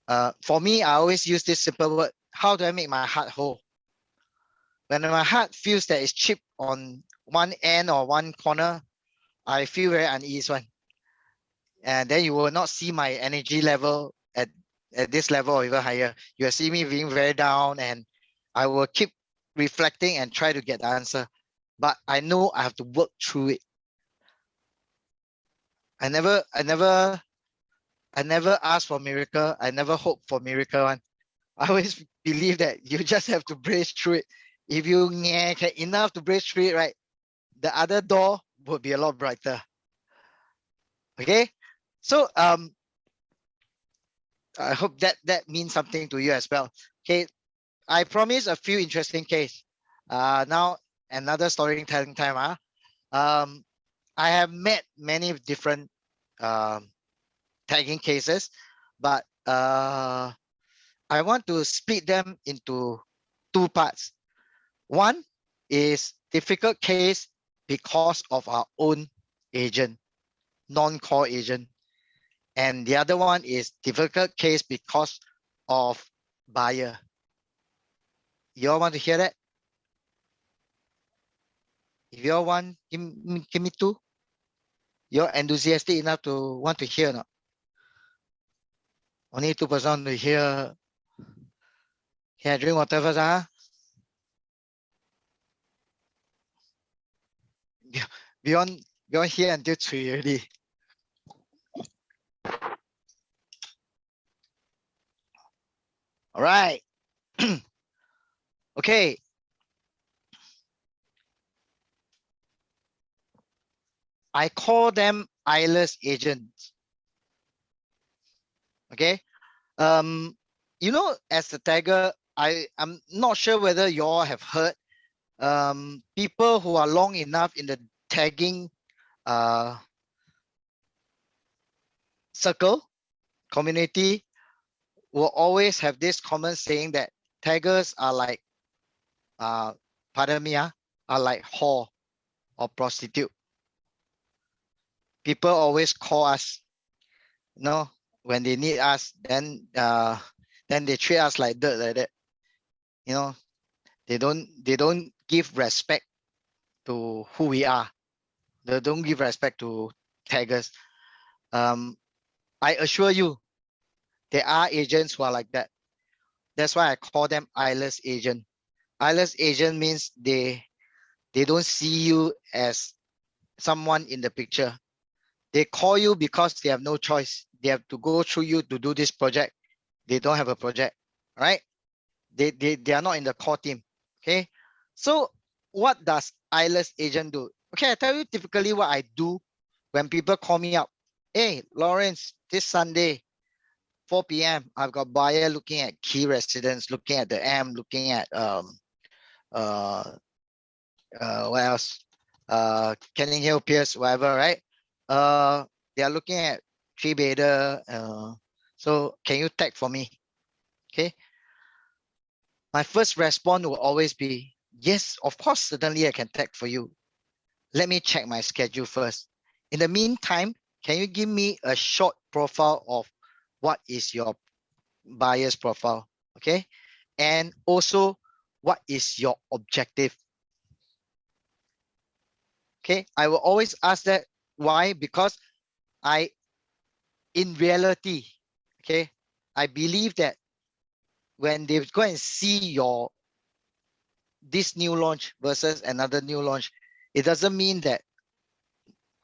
For me, I always use this simple word. How do I make my heart whole? When my heart feels that it's chipped on one end or one corner, I feel very unease one. And then you will not see my energy level at this level or even higher. You will see me being very down, and I will keep reflecting and try to get the answer. But I know I have to work through it. I never ask for miracle. I never hope for miracle one. I always believe that you just have to brace through it. If you can enough to brace through it, right, the other door would be a lot brighter. Okay, so I hope that means something to you as well. Okay, I promise a few interesting case. Now another storytelling time. I have met many different tagging cases, but I want to split them into two parts. One is difficult case because of our own agent, non-core agent. And the other one is difficult case because of buyer. You all want to hear that? If you all want, give me two. You're enthusiastic enough to want to hear or not? Only 2% to hear. Can I drink water first? Beyond here until 3 already. All right. Okay. I call them eyeless agents. Okay. You know, as a tagger, I'm not sure whether you all have heard people who are long enough in the tagging circle community will always have this common saying that taggers are like pardon me, are like whore or prostitute. People always call us, you know, when they need us, then they treat us like dirt like that. You know, they don't give respect to who we are. They don't give respect to taggers. I assure you, there are agents who are like that. That's why I call them eyeless agent. Eyeless agent means they don't see you as someone in the picture. They call you because they have no choice. They have to go through you to do this project. They don't have a project, right? They are not in the core team. Okay. So what does eyeless agent do? Okay, I tell you typically what I do when people call me up. Hey, Lawrence, this Sunday, 4 p.m. I've got buyer looking at key residence, looking at the M, looking at what else? Canning Hill Pierce, whatever, right? They are looking at three bedder. So can you tag for me? Okay. My first response will always be, yes, of course, certainly I can tag for you. Let me check my schedule first. In the meantime, can you give me a short profile of what is your buyer's profile? Okay. And also, what is your objective? Okay. I will always ask that. Why? Because in reality, okay, I believe that when they go and see this new launch versus another new launch, it doesn't mean that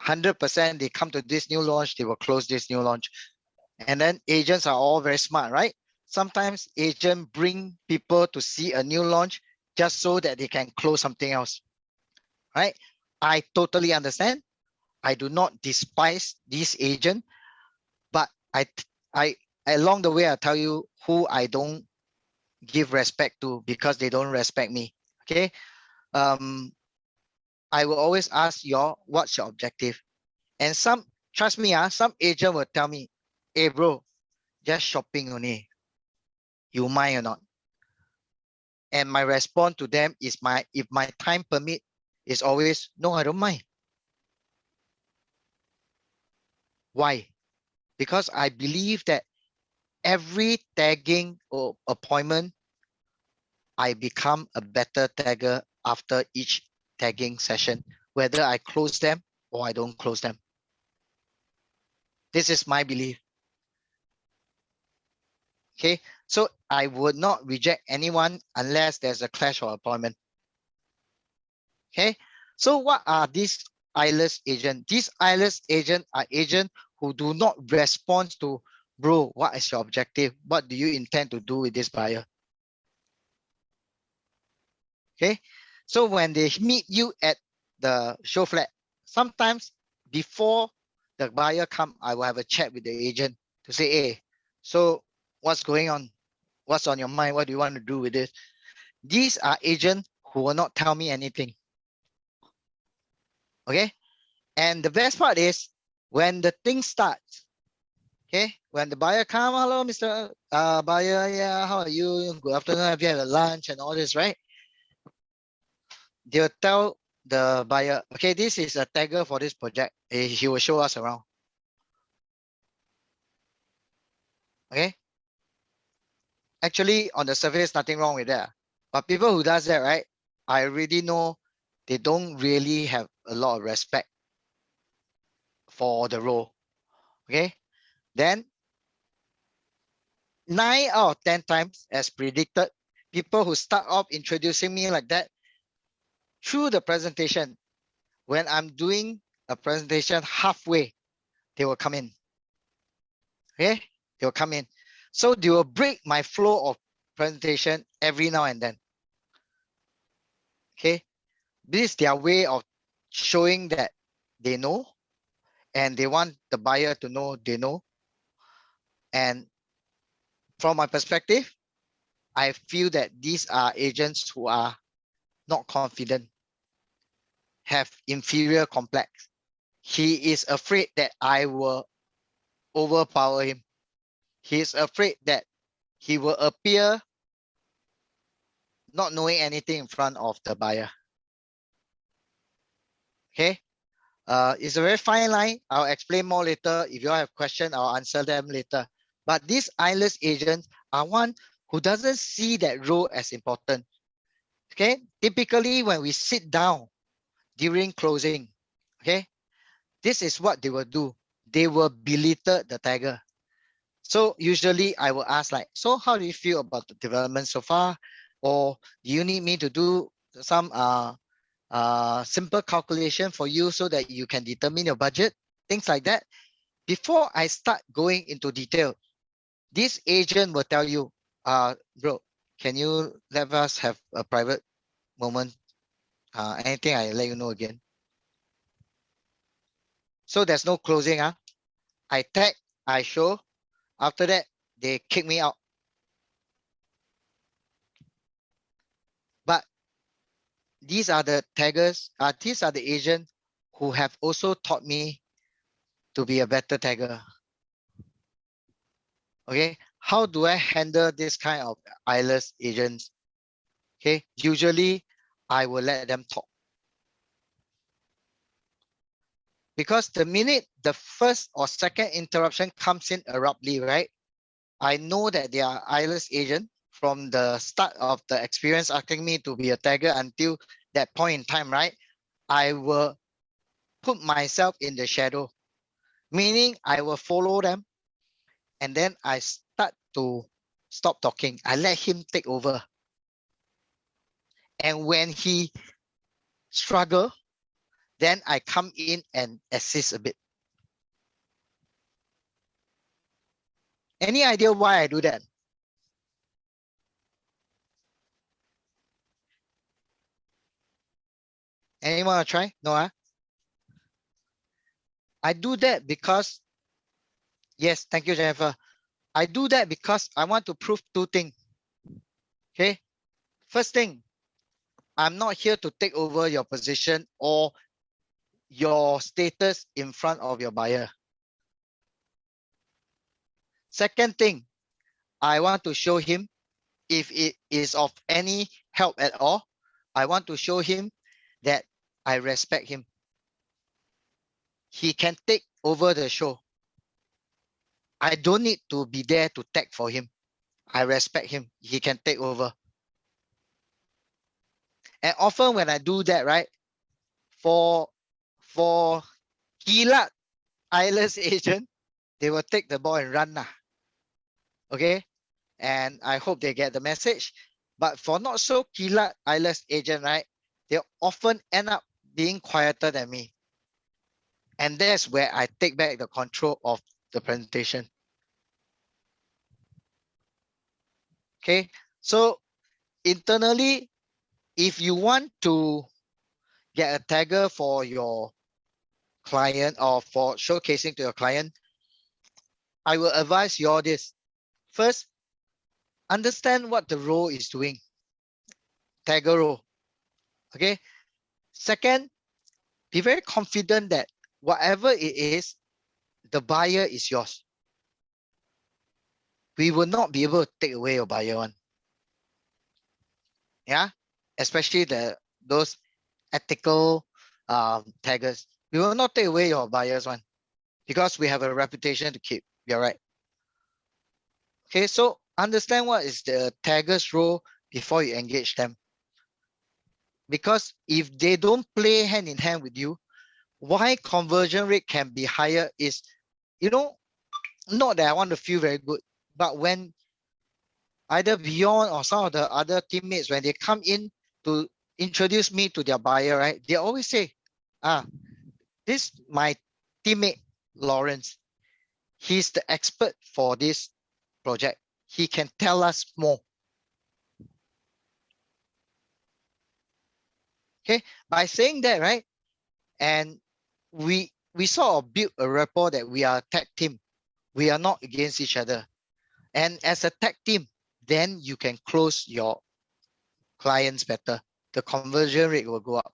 100% they come to this new launch, they will close this new launch. And then agents are all very smart, right? Sometimes agents bring people to see a new launch just so that they can close something else, right? I totally understand. I do not despise this agent, but I along the way I tell you who I don't give respect to because they don't respect me. Okay. I will always ask what's your objective? And trust me, some agent will tell me, hey bro, just shopping only. You mind or not? And my response to them is if my time permit is always, no, I don't mind. Why? Because I believe that every tagging or appointment, I become a better tagger after each tagging session, whether I close them or I don't close them. This is my belief. Okay, so I would not reject anyone unless there's a clash of appointment. Okay, so what are these eyeless agents? These eyeless agents are agents who do not respond to, bro, what is your objective? What do you intend to do with this buyer? Okay, so when they meet you at the show flat, sometimes before the buyer come, I will have a chat with the agent to say, hey, so what's going on? What's on your mind? What do you want to do with this? These are agents who will not tell me anything. Okay, and the best part is when the thing starts, okay, when the buyer come, hello, Mr. Buyer, yeah, how are you? Good afternoon, have you had a lunch and all this, right? They'll tell the buyer, okay, this is a tagger for this project. He will show us around. Okay. Actually, on the surface, nothing wrong with that. But people who does that, right? I already know they don't really have a lot of respect for the role. Okay. Then 9 out of 10 times, as predicted, people who start off introducing me like that, through the presentation, when I'm doing a presentation halfway, they will come in. Okay, they will come in. So they will break my flow of presentation every now and then. Okay, this is their way of showing that they know and they want the buyer to know they know. And from my perspective, I feel that these are agents who are not confident, have inferior complex. He is afraid that I will overpower him. He is afraid that he will appear not knowing anything in front of the buyer. Okay. It's a very fine line. I'll explain more later. If you all have questions, I'll answer them later. But these eyeless agents are one who doesn't see that role as important. Okay. Typically, when we sit down during closing, okay, this is what they will do. They will belittle the tagger. So usually I will ask like, so how do you feel about the development so far? Or do you need me to do some simple calculation for you so that you can determine your budget? Things like that. Before I start going into detail, this agent will tell you, bro, can you let us have a private moment? Anything I let you know again. So there's no closing. I tag, I show. After that, they kick me out. But these are the taggers, these are the agents who have also taught me to be a better tagger. Okay, how do I handle this kind of eyeless agents? Okay, usually I will let them talk. Because the minute the first or second interruption comes in abruptly, right? I know that they are eyeless agent from the start of the experience asking me to be a tagger until that point in time, right? I will put myself in the shadow, meaning I will follow them and then I start to stop talking. I let him take over. And when he struggle, then I come in and assist a bit. Any idea why I do that? Anyone want to try? No? I do that because, yes, thank you, Jennifer. I do that because I want to prove two things. Okay. First thing, I'm not here to take over your position or your status in front of your buyer. Second thing, I want to show him, if it is of any help at all, I want to show him that I respect him. He can take over the show. I don't need to be there to tag for him. I respect him. He can take over. And often when I do that, right, for kilat eyeless agent, they will take the ball and run. Okay. And I hope they get the message. But for not so kilat eyeless agent, right, they often end up being quieter than me. And that's where I take back the control of the presentation. Okay. So internally, if you want to get a tagger for your client or for showcasing to your client, I will advise you all this. First, understand what the role is doing. Tagger role. Okay. Second, be very confident that whatever it is, the buyer is yours. We will not be able to take away your buyer one. Yeah, especially those ethical taggers. We will not take away your buyer's one because we have a reputation to keep. You're right. Okay, so understand what is the tagger's role before you engage them. Because if they don't play hand in hand with you, why conversion rate can be higher is, not that I want to feel very good, but when either Beyond or some of the other teammates, when they come in to introduce me to their buyer, right, they always say, this my teammate, Lawrence, he's the expert for this project. He can tell us more. Okay, by saying that, right, and we we sort of build a rapport that we are a tag team. We are not against each other. And as a tag team, then you can close your clients better. The conversion rate will go up.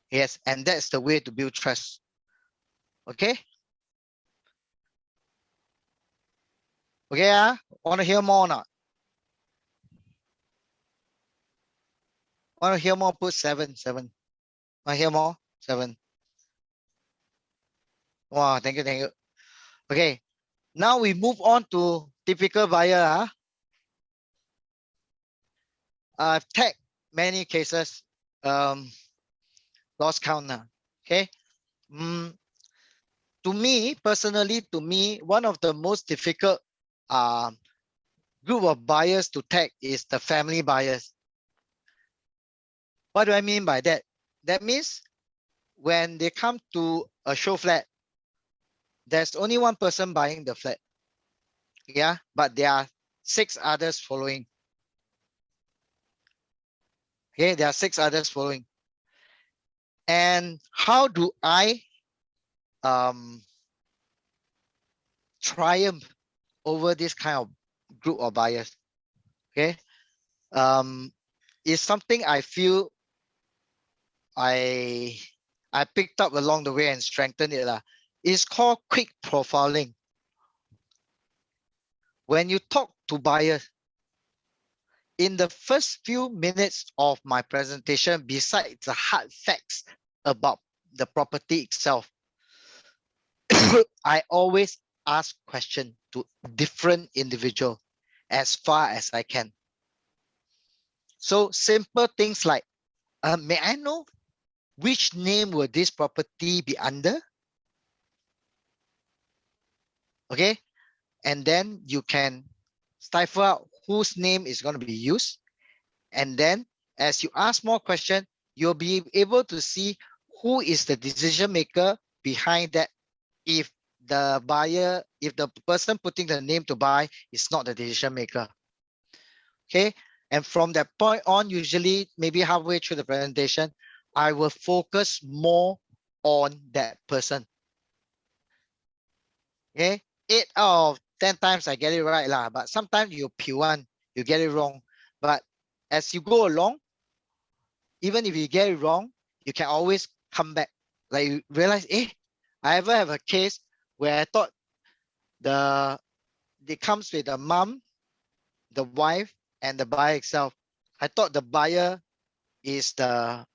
Yes, and that's the way to build trust. Okay? Okay, want to hear more or not? Want to hear more? Put 7. Want to hear more? 7. Wow, thank you. Okay, now we move on to typical buyer. I've tagged many cases, lost count now. Okay. To me, personally, one of the most difficult group of buyers to tag is the family buyers. What do I mean by that? That means when they come to a show flat, there's only one person buying the flat. Yeah, but there are 6 others following. Okay, there are 6 others following. And how do I triumph over this kind of group of buyers? Okay, it's something I feel I picked up along the way and strengthened it. It's called quick profiling. When you talk to buyers, in the first few minutes of my presentation, besides the hard facts about the property itself, I always ask questions to different individuals as far as I can. So simple things like, may I know which name will this property be under? Okay, and then you can stifle out whose name is going to be used. And then as you ask more questions, you'll be able to see who is the decision maker behind that. If the buyer, if the person putting the name to buy is not the decision maker. Okay, and from that point on, usually maybe halfway through the presentation, I will focus more on that person. Okay, 8 out of 10 times I get it right lah, but sometimes you get it wrong. But as you go along, even if you get it wrong, you can always come back. Like you realize, I ever have a case where I thought it comes with the mom, the wife, and the buyer itself. I thought the buyer is the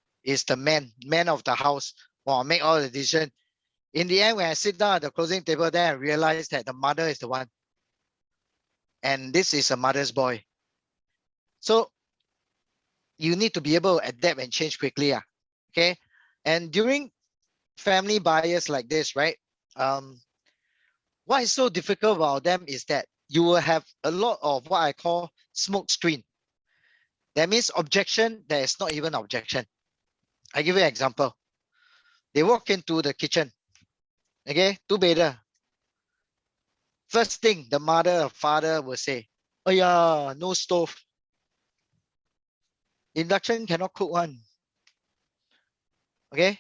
man of the house, or make all the decision. In the end, when I sit down at the closing table, then I realized that the mother is the one. And this is a mother's boy. So you need to be able to adapt and change quickly. Okay. And during family buyers like this, right? What is so difficult about them is that you will have a lot of what I call smoke screen. That means objection that is not even objection. I give you an example. They walk into the kitchen. Okay, 2-bedder. First thing the mother or father will say, oh yeah, no stove. Induction cannot cook one. Okay.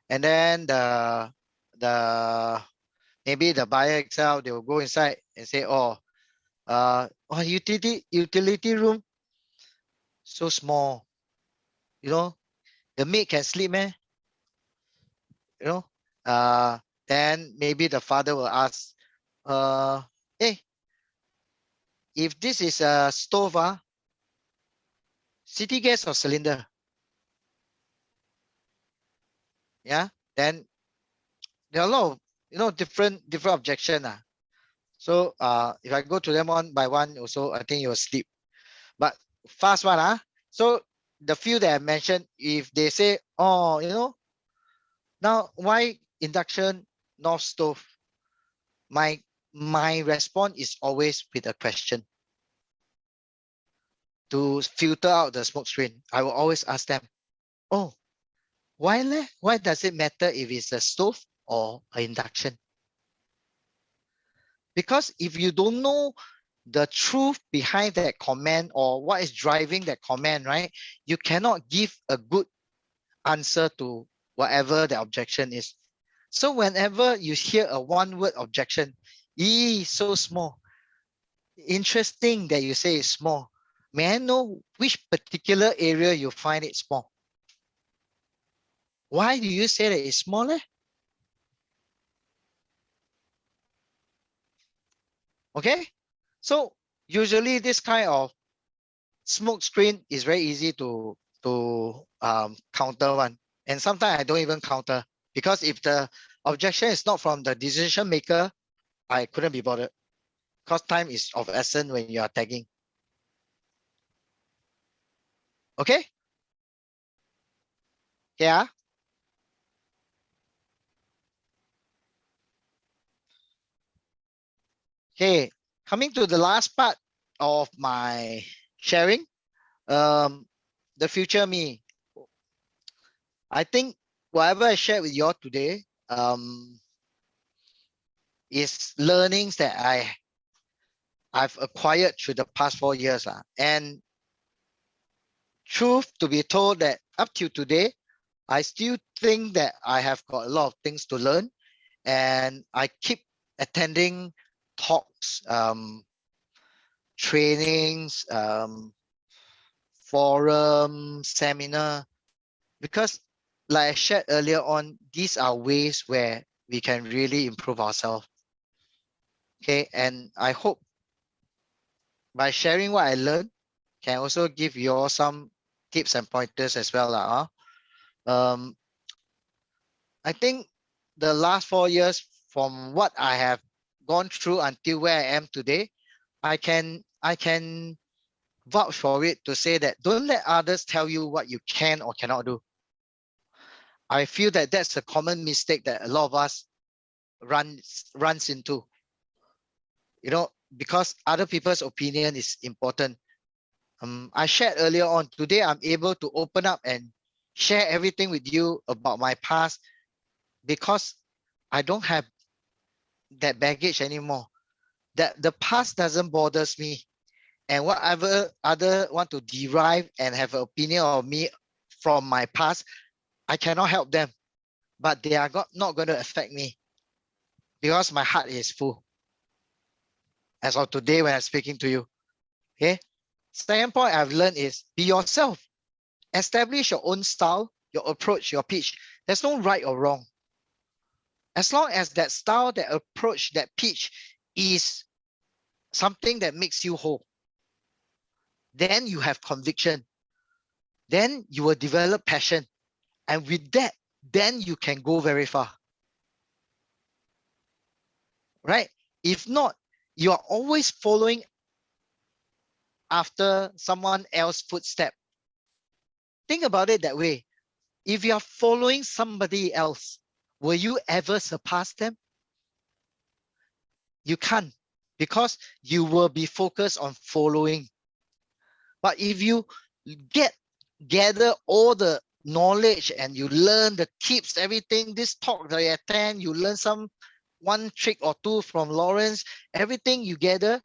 And then maybe the buyer itself, they will go inside and say, utility room, so small. You know, the maid can sleep, man. You know, then maybe the father will ask, hey, if this is a stove, city gas or cylinder? Yeah, then there are a lot of different objection. So if I go to them one by one, also I think you'll sleep. But fast one, so the few that I mentioned, if they say, now why induction, not stove? My response is always with a question. To filter out the smoke screen, I will always ask them, why does it matter if it's a stove or an induction? Because if you don't know the truth behind that comment or what is driving that comment, right, you cannot give a good answer to whatever the objection is. So whenever you hear a one-word objection, so small. Interesting that you say it's small. May I know which particular area you find it small? Why do you say that it's smaller? Okay, so usually this kind of smoke screen is very easy to counter one, and sometimes I don't even counter, because if the objection is not from the decision maker, I couldn't be bothered, because time is of essence when you are tagging. Okay, yeah. Okay, coming to the last part of my sharing, the future me. I think whatever I shared with you all today is learnings that I've acquired through the past 4 years. And truth to be told, that up till today, I still think that I have got a lot of things to learn, and I keep attending talks, trainings, forum, seminar, because like I shared earlier on, these are ways where we can really improve ourselves. Okay, and I hope by sharing what I learned can also give you all some tips and pointers as well. I think the last 4 years, from what I have gone through until where I am today, I can vouch for it to say that don't let others tell you what you can or cannot do. I feel that that's a common mistake that a lot of us runs into. You know, because other people's opinion is important. I shared earlier on, today I'm able to open up and share everything with you about my past, because I don't have that baggage anymore. That the past doesn't bothers me, and whatever other want to derive and have an opinion of me from my past, I cannot help them, but they are not going to affect me, because my heart is full as of today when I'm speaking to you. Okay. Second point I've learned is be yourself. Establish your own style, your approach, your pitch. There's no right or wrong. As long as that style, that approach, that pitch is something that makes you whole, then you have conviction. Then you will develop passion. And with that, then you can go very far. Right? If not, you are always following after someone else's footstep. Think about it that way. If you are following somebody else, will you ever surpass them? You can't, because you will be focused on following. But if you gather all the knowledge and you learn the tips, everything, this talk that you attend, you learn one trick or two from Lawrence, everything you gather,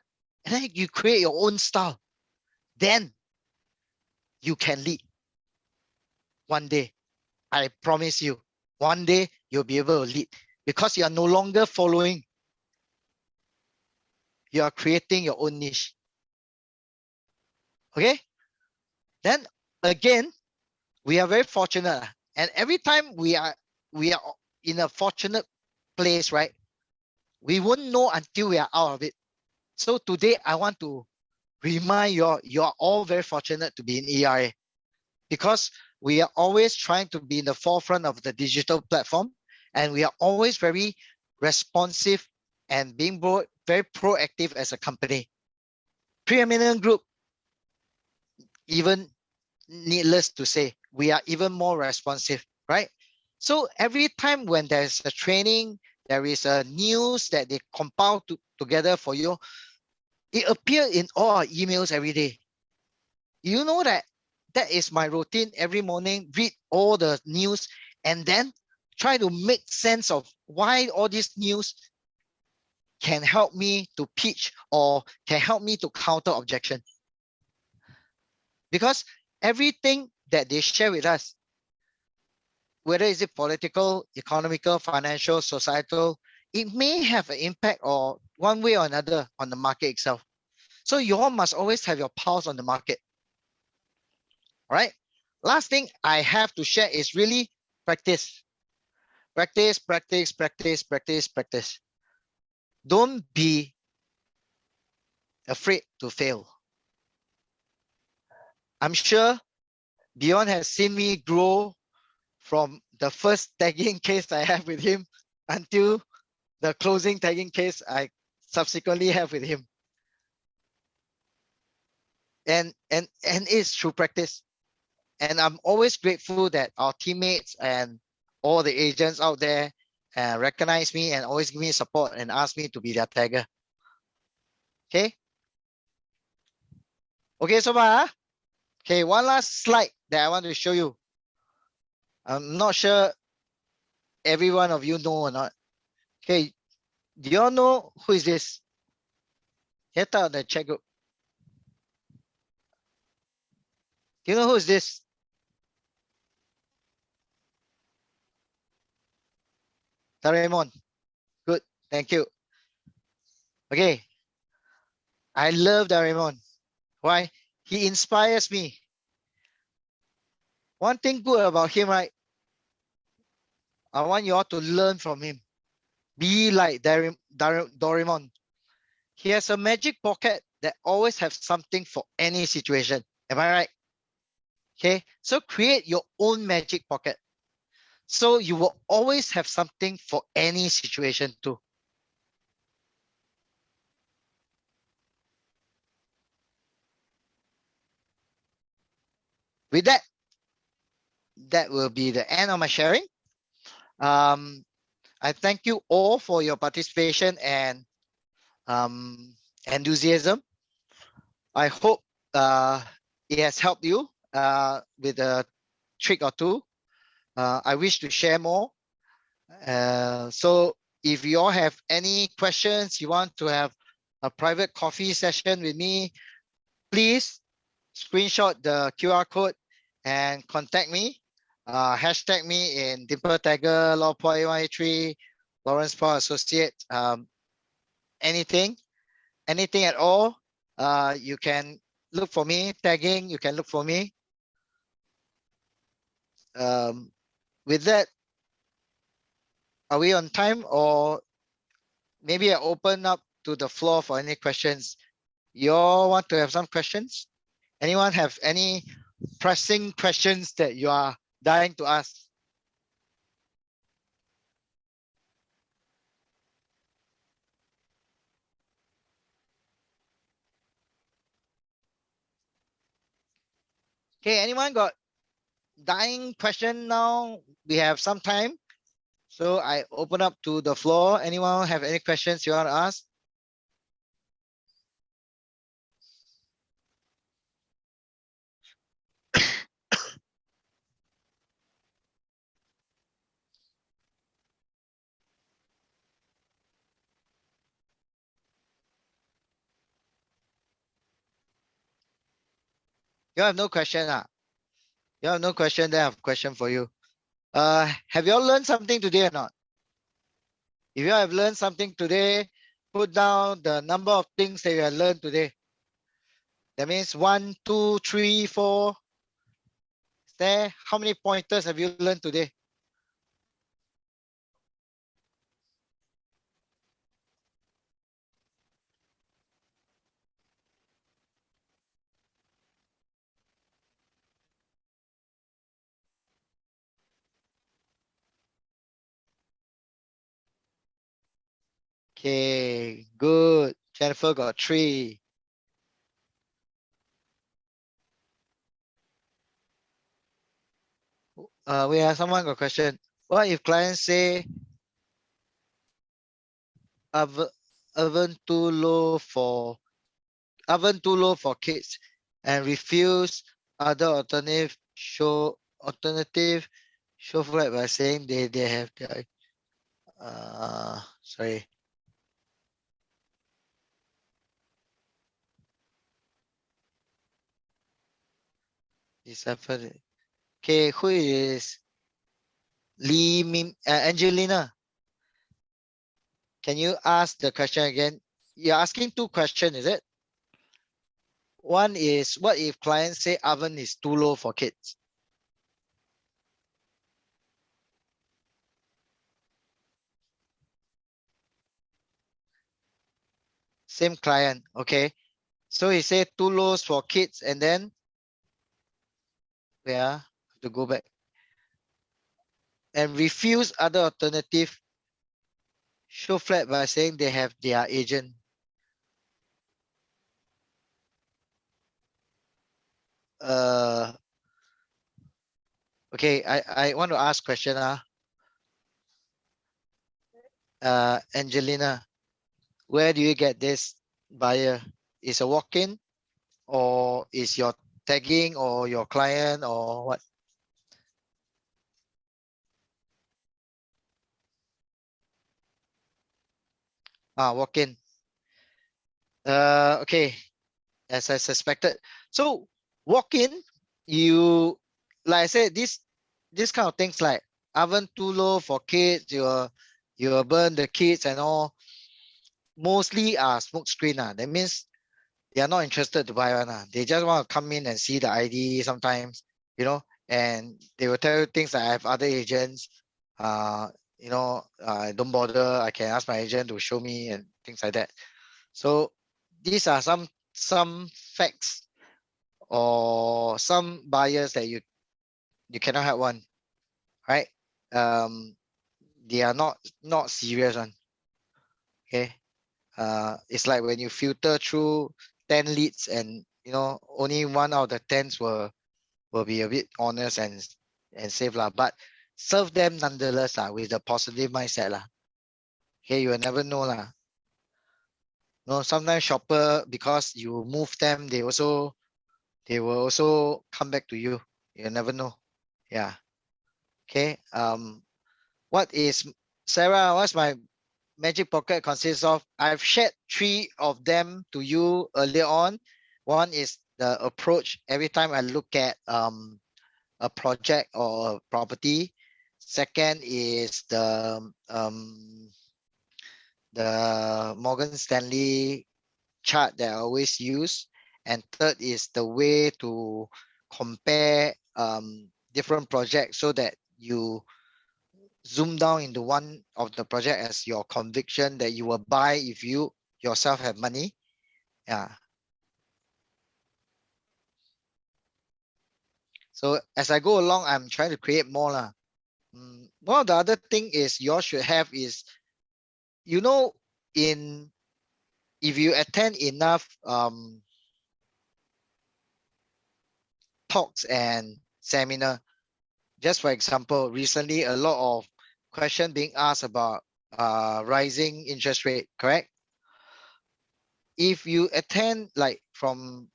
and then you create your own style. Then you can lead. One day, I promise you, one day you'll be able to lead, because you are no longer following. You are creating your own niche. Okay? Then again, we are very fortunate. And every time we are in a fortunate place, right? We won't know until we are out of it. So today I want to remind you are all very fortunate to be in ERA, because we are always trying to be in the forefront of the digital platform, and we are always very responsive and being very proactive as a company. Preeminent Group, even needless to say, we are even more responsive, right? So every time when there's a training, there is a news that they compile together for you, it appears in all our emails every day. You know that is my routine every morning, read all the news and then try to make sense of why all this news can help me to pitch or can help me to counter objection. Because everything that they share with us, whether is it political, economical, financial, societal, it may have an impact or one way or another on the market itself. So you all must always have your pulse on the market. All right. Last thing I have to share is really practice. Practice, practice, practice, practice, practice. Don't be afraid to fail. I'm sure Bjorn has seen me grow from the first tagging case I have with him until the closing tagging case I subsequently have with him. And it's through practice. And I'm always grateful that our teammates and all the agents out there recognize me and always give me support and ask me to be their tagger. Okay. Okay, so okay, one last slide that I want to show you. I'm not sure every one of you know or not. Okay, do you all know who is this? Get out the chat group. Do you know who is this? Doraemon. Good, thank you. Okay, I love Doraemon. Why? He inspires me. One thing good about him, right? I want you all to learn from him. Be like Doraemon. He has a magic pocket that always has something for any situation. Am I right? Okay, so create your own magic pocket. So you will always have something for any situation too. With that, that will be the end of my sharing. I thank you all for your participation and enthusiasm. I hope it has helped you with a trick or two. I wish to share more. So if you all have any questions, you want to have a private coffee session with me, please screenshot the QR code and contact me. Hashtag me in Dimple Tagger, Lawport A183, Lawrence Paul Associate, anything at all. You can look for me, tagging, you can look for me. With that, are we on time, or maybe I open up to the floor for any questions? You all want to have some questions? Anyone have any pressing questions that you are dying to ask? Okay, anyone got dying question now? We have some time. So I open up to the floor. Anyone have any questions you want to ask? You have no question. You have no question, then I have a question for you. Have you all learned something today or not? If you have learned something today, put down the number of things that you have learned today. That means 1, 2, 3, 4. Is there? How many pointers have you learned today? Okay, good. Jennifer got 3. We have someone got a question. What if clients say oven too low for kids and refuse other alternative show flat by saying they have their sorry. Okay, who is Angelina, can you ask the question again? You're asking two questions, is it? One is, what if clients say oven is too low for kids? Same client, okay. So he said too low for kids, and then have to go back. And refuse other alternative. Show flat by saying they have their agent. Okay, I want to ask question. Angelina, where do you get this buyer? Is a walk-in, or is your tagging, or your client, or what? Walk-in. Okay, as I suspected. So walk-in, you, like I said, this kind of things like oven too low for kids, you will burn the kids and all. Mostly are smoke screen. That means they are not interested to buy one. They just want to come in and see the ID sometimes, and they will tell you things like, I have other agents, don't bother, I can ask my agent to show me and things like that. So these are some facts or some buyers that you cannot have one, right? They are not serious one. Okay. It's like when you filter through 10 leads and only one out of the 10s will be a bit honest and safe lah. But serve them nonetheless with a positive mindset lah. Okay, you will never know lah. No, sometimes shopper, because you move them, they will also come back to you. You never know. Yeah. Okay. What is Sarah? What's my magic pocket consists of? I've shared 3 of them to you earlier on. One is the approach every time I look at a project or a property. Second is the Morgan Stanley chart that I always use. And third is the way to compare different projects so that you zoom down into one of the project as your conviction that you will buy if you yourself have money. Yeah. So as I go along, I'm trying to create more lah. One of the other thing is you all should have is, if you attend enough talks and seminar, just for example, recently a lot of question being asked about rising interest rate, correct? If you attend like from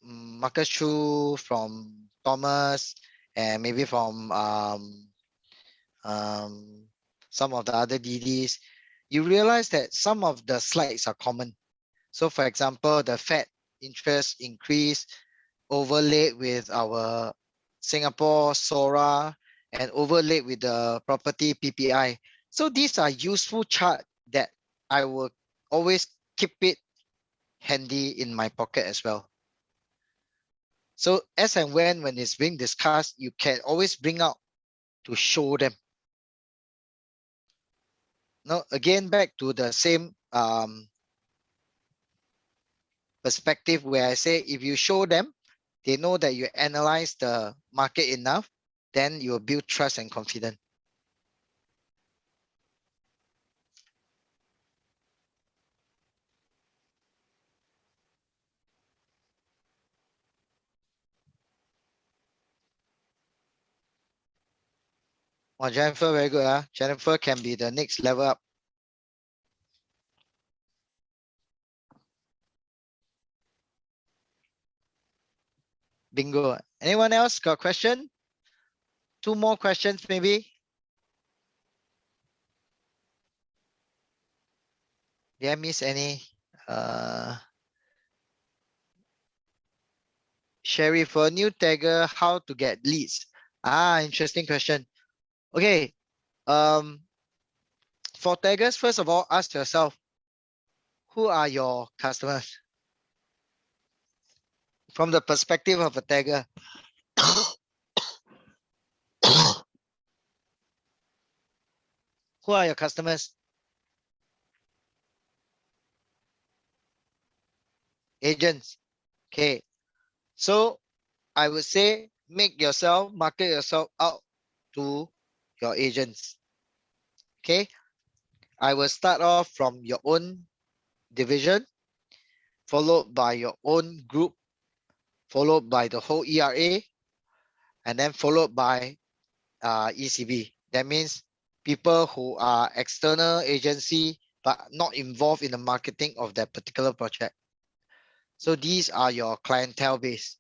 Marcus Chu, from Thomas, and maybe from some of the other DDs, you realize that some of the slides are common. So for example, the Fed interest increase overlaid with our Singapore SORA and overlaid with the property PPI. So these are useful chart that I will always keep it handy in my pocket as well. So as and when it's being discussed, you can always bring out to show them. Now, again, back to the same perspective where I say, if you show them, they know that you analyze the market enough, then you will build trust and confidence. Oh, Jennifer, very good. Jennifer can be the next level up. Bingo. Anyone else got a question? 2 more questions maybe. Did I miss any? Sherry, for a new tagger, how to get leads? Interesting question. Okay, For taggers, first of all, ask yourself, who are your customers? From the perspective of a tagger, who are your customers? Agents. Okay. So I would say market yourself out to your agents. Okay. I will start off from your own division, followed by your own group, followed by the whole ERA, and then followed by ECB. That means people who are external agency but not involved in the marketing of that particular project. So these are your clientele base.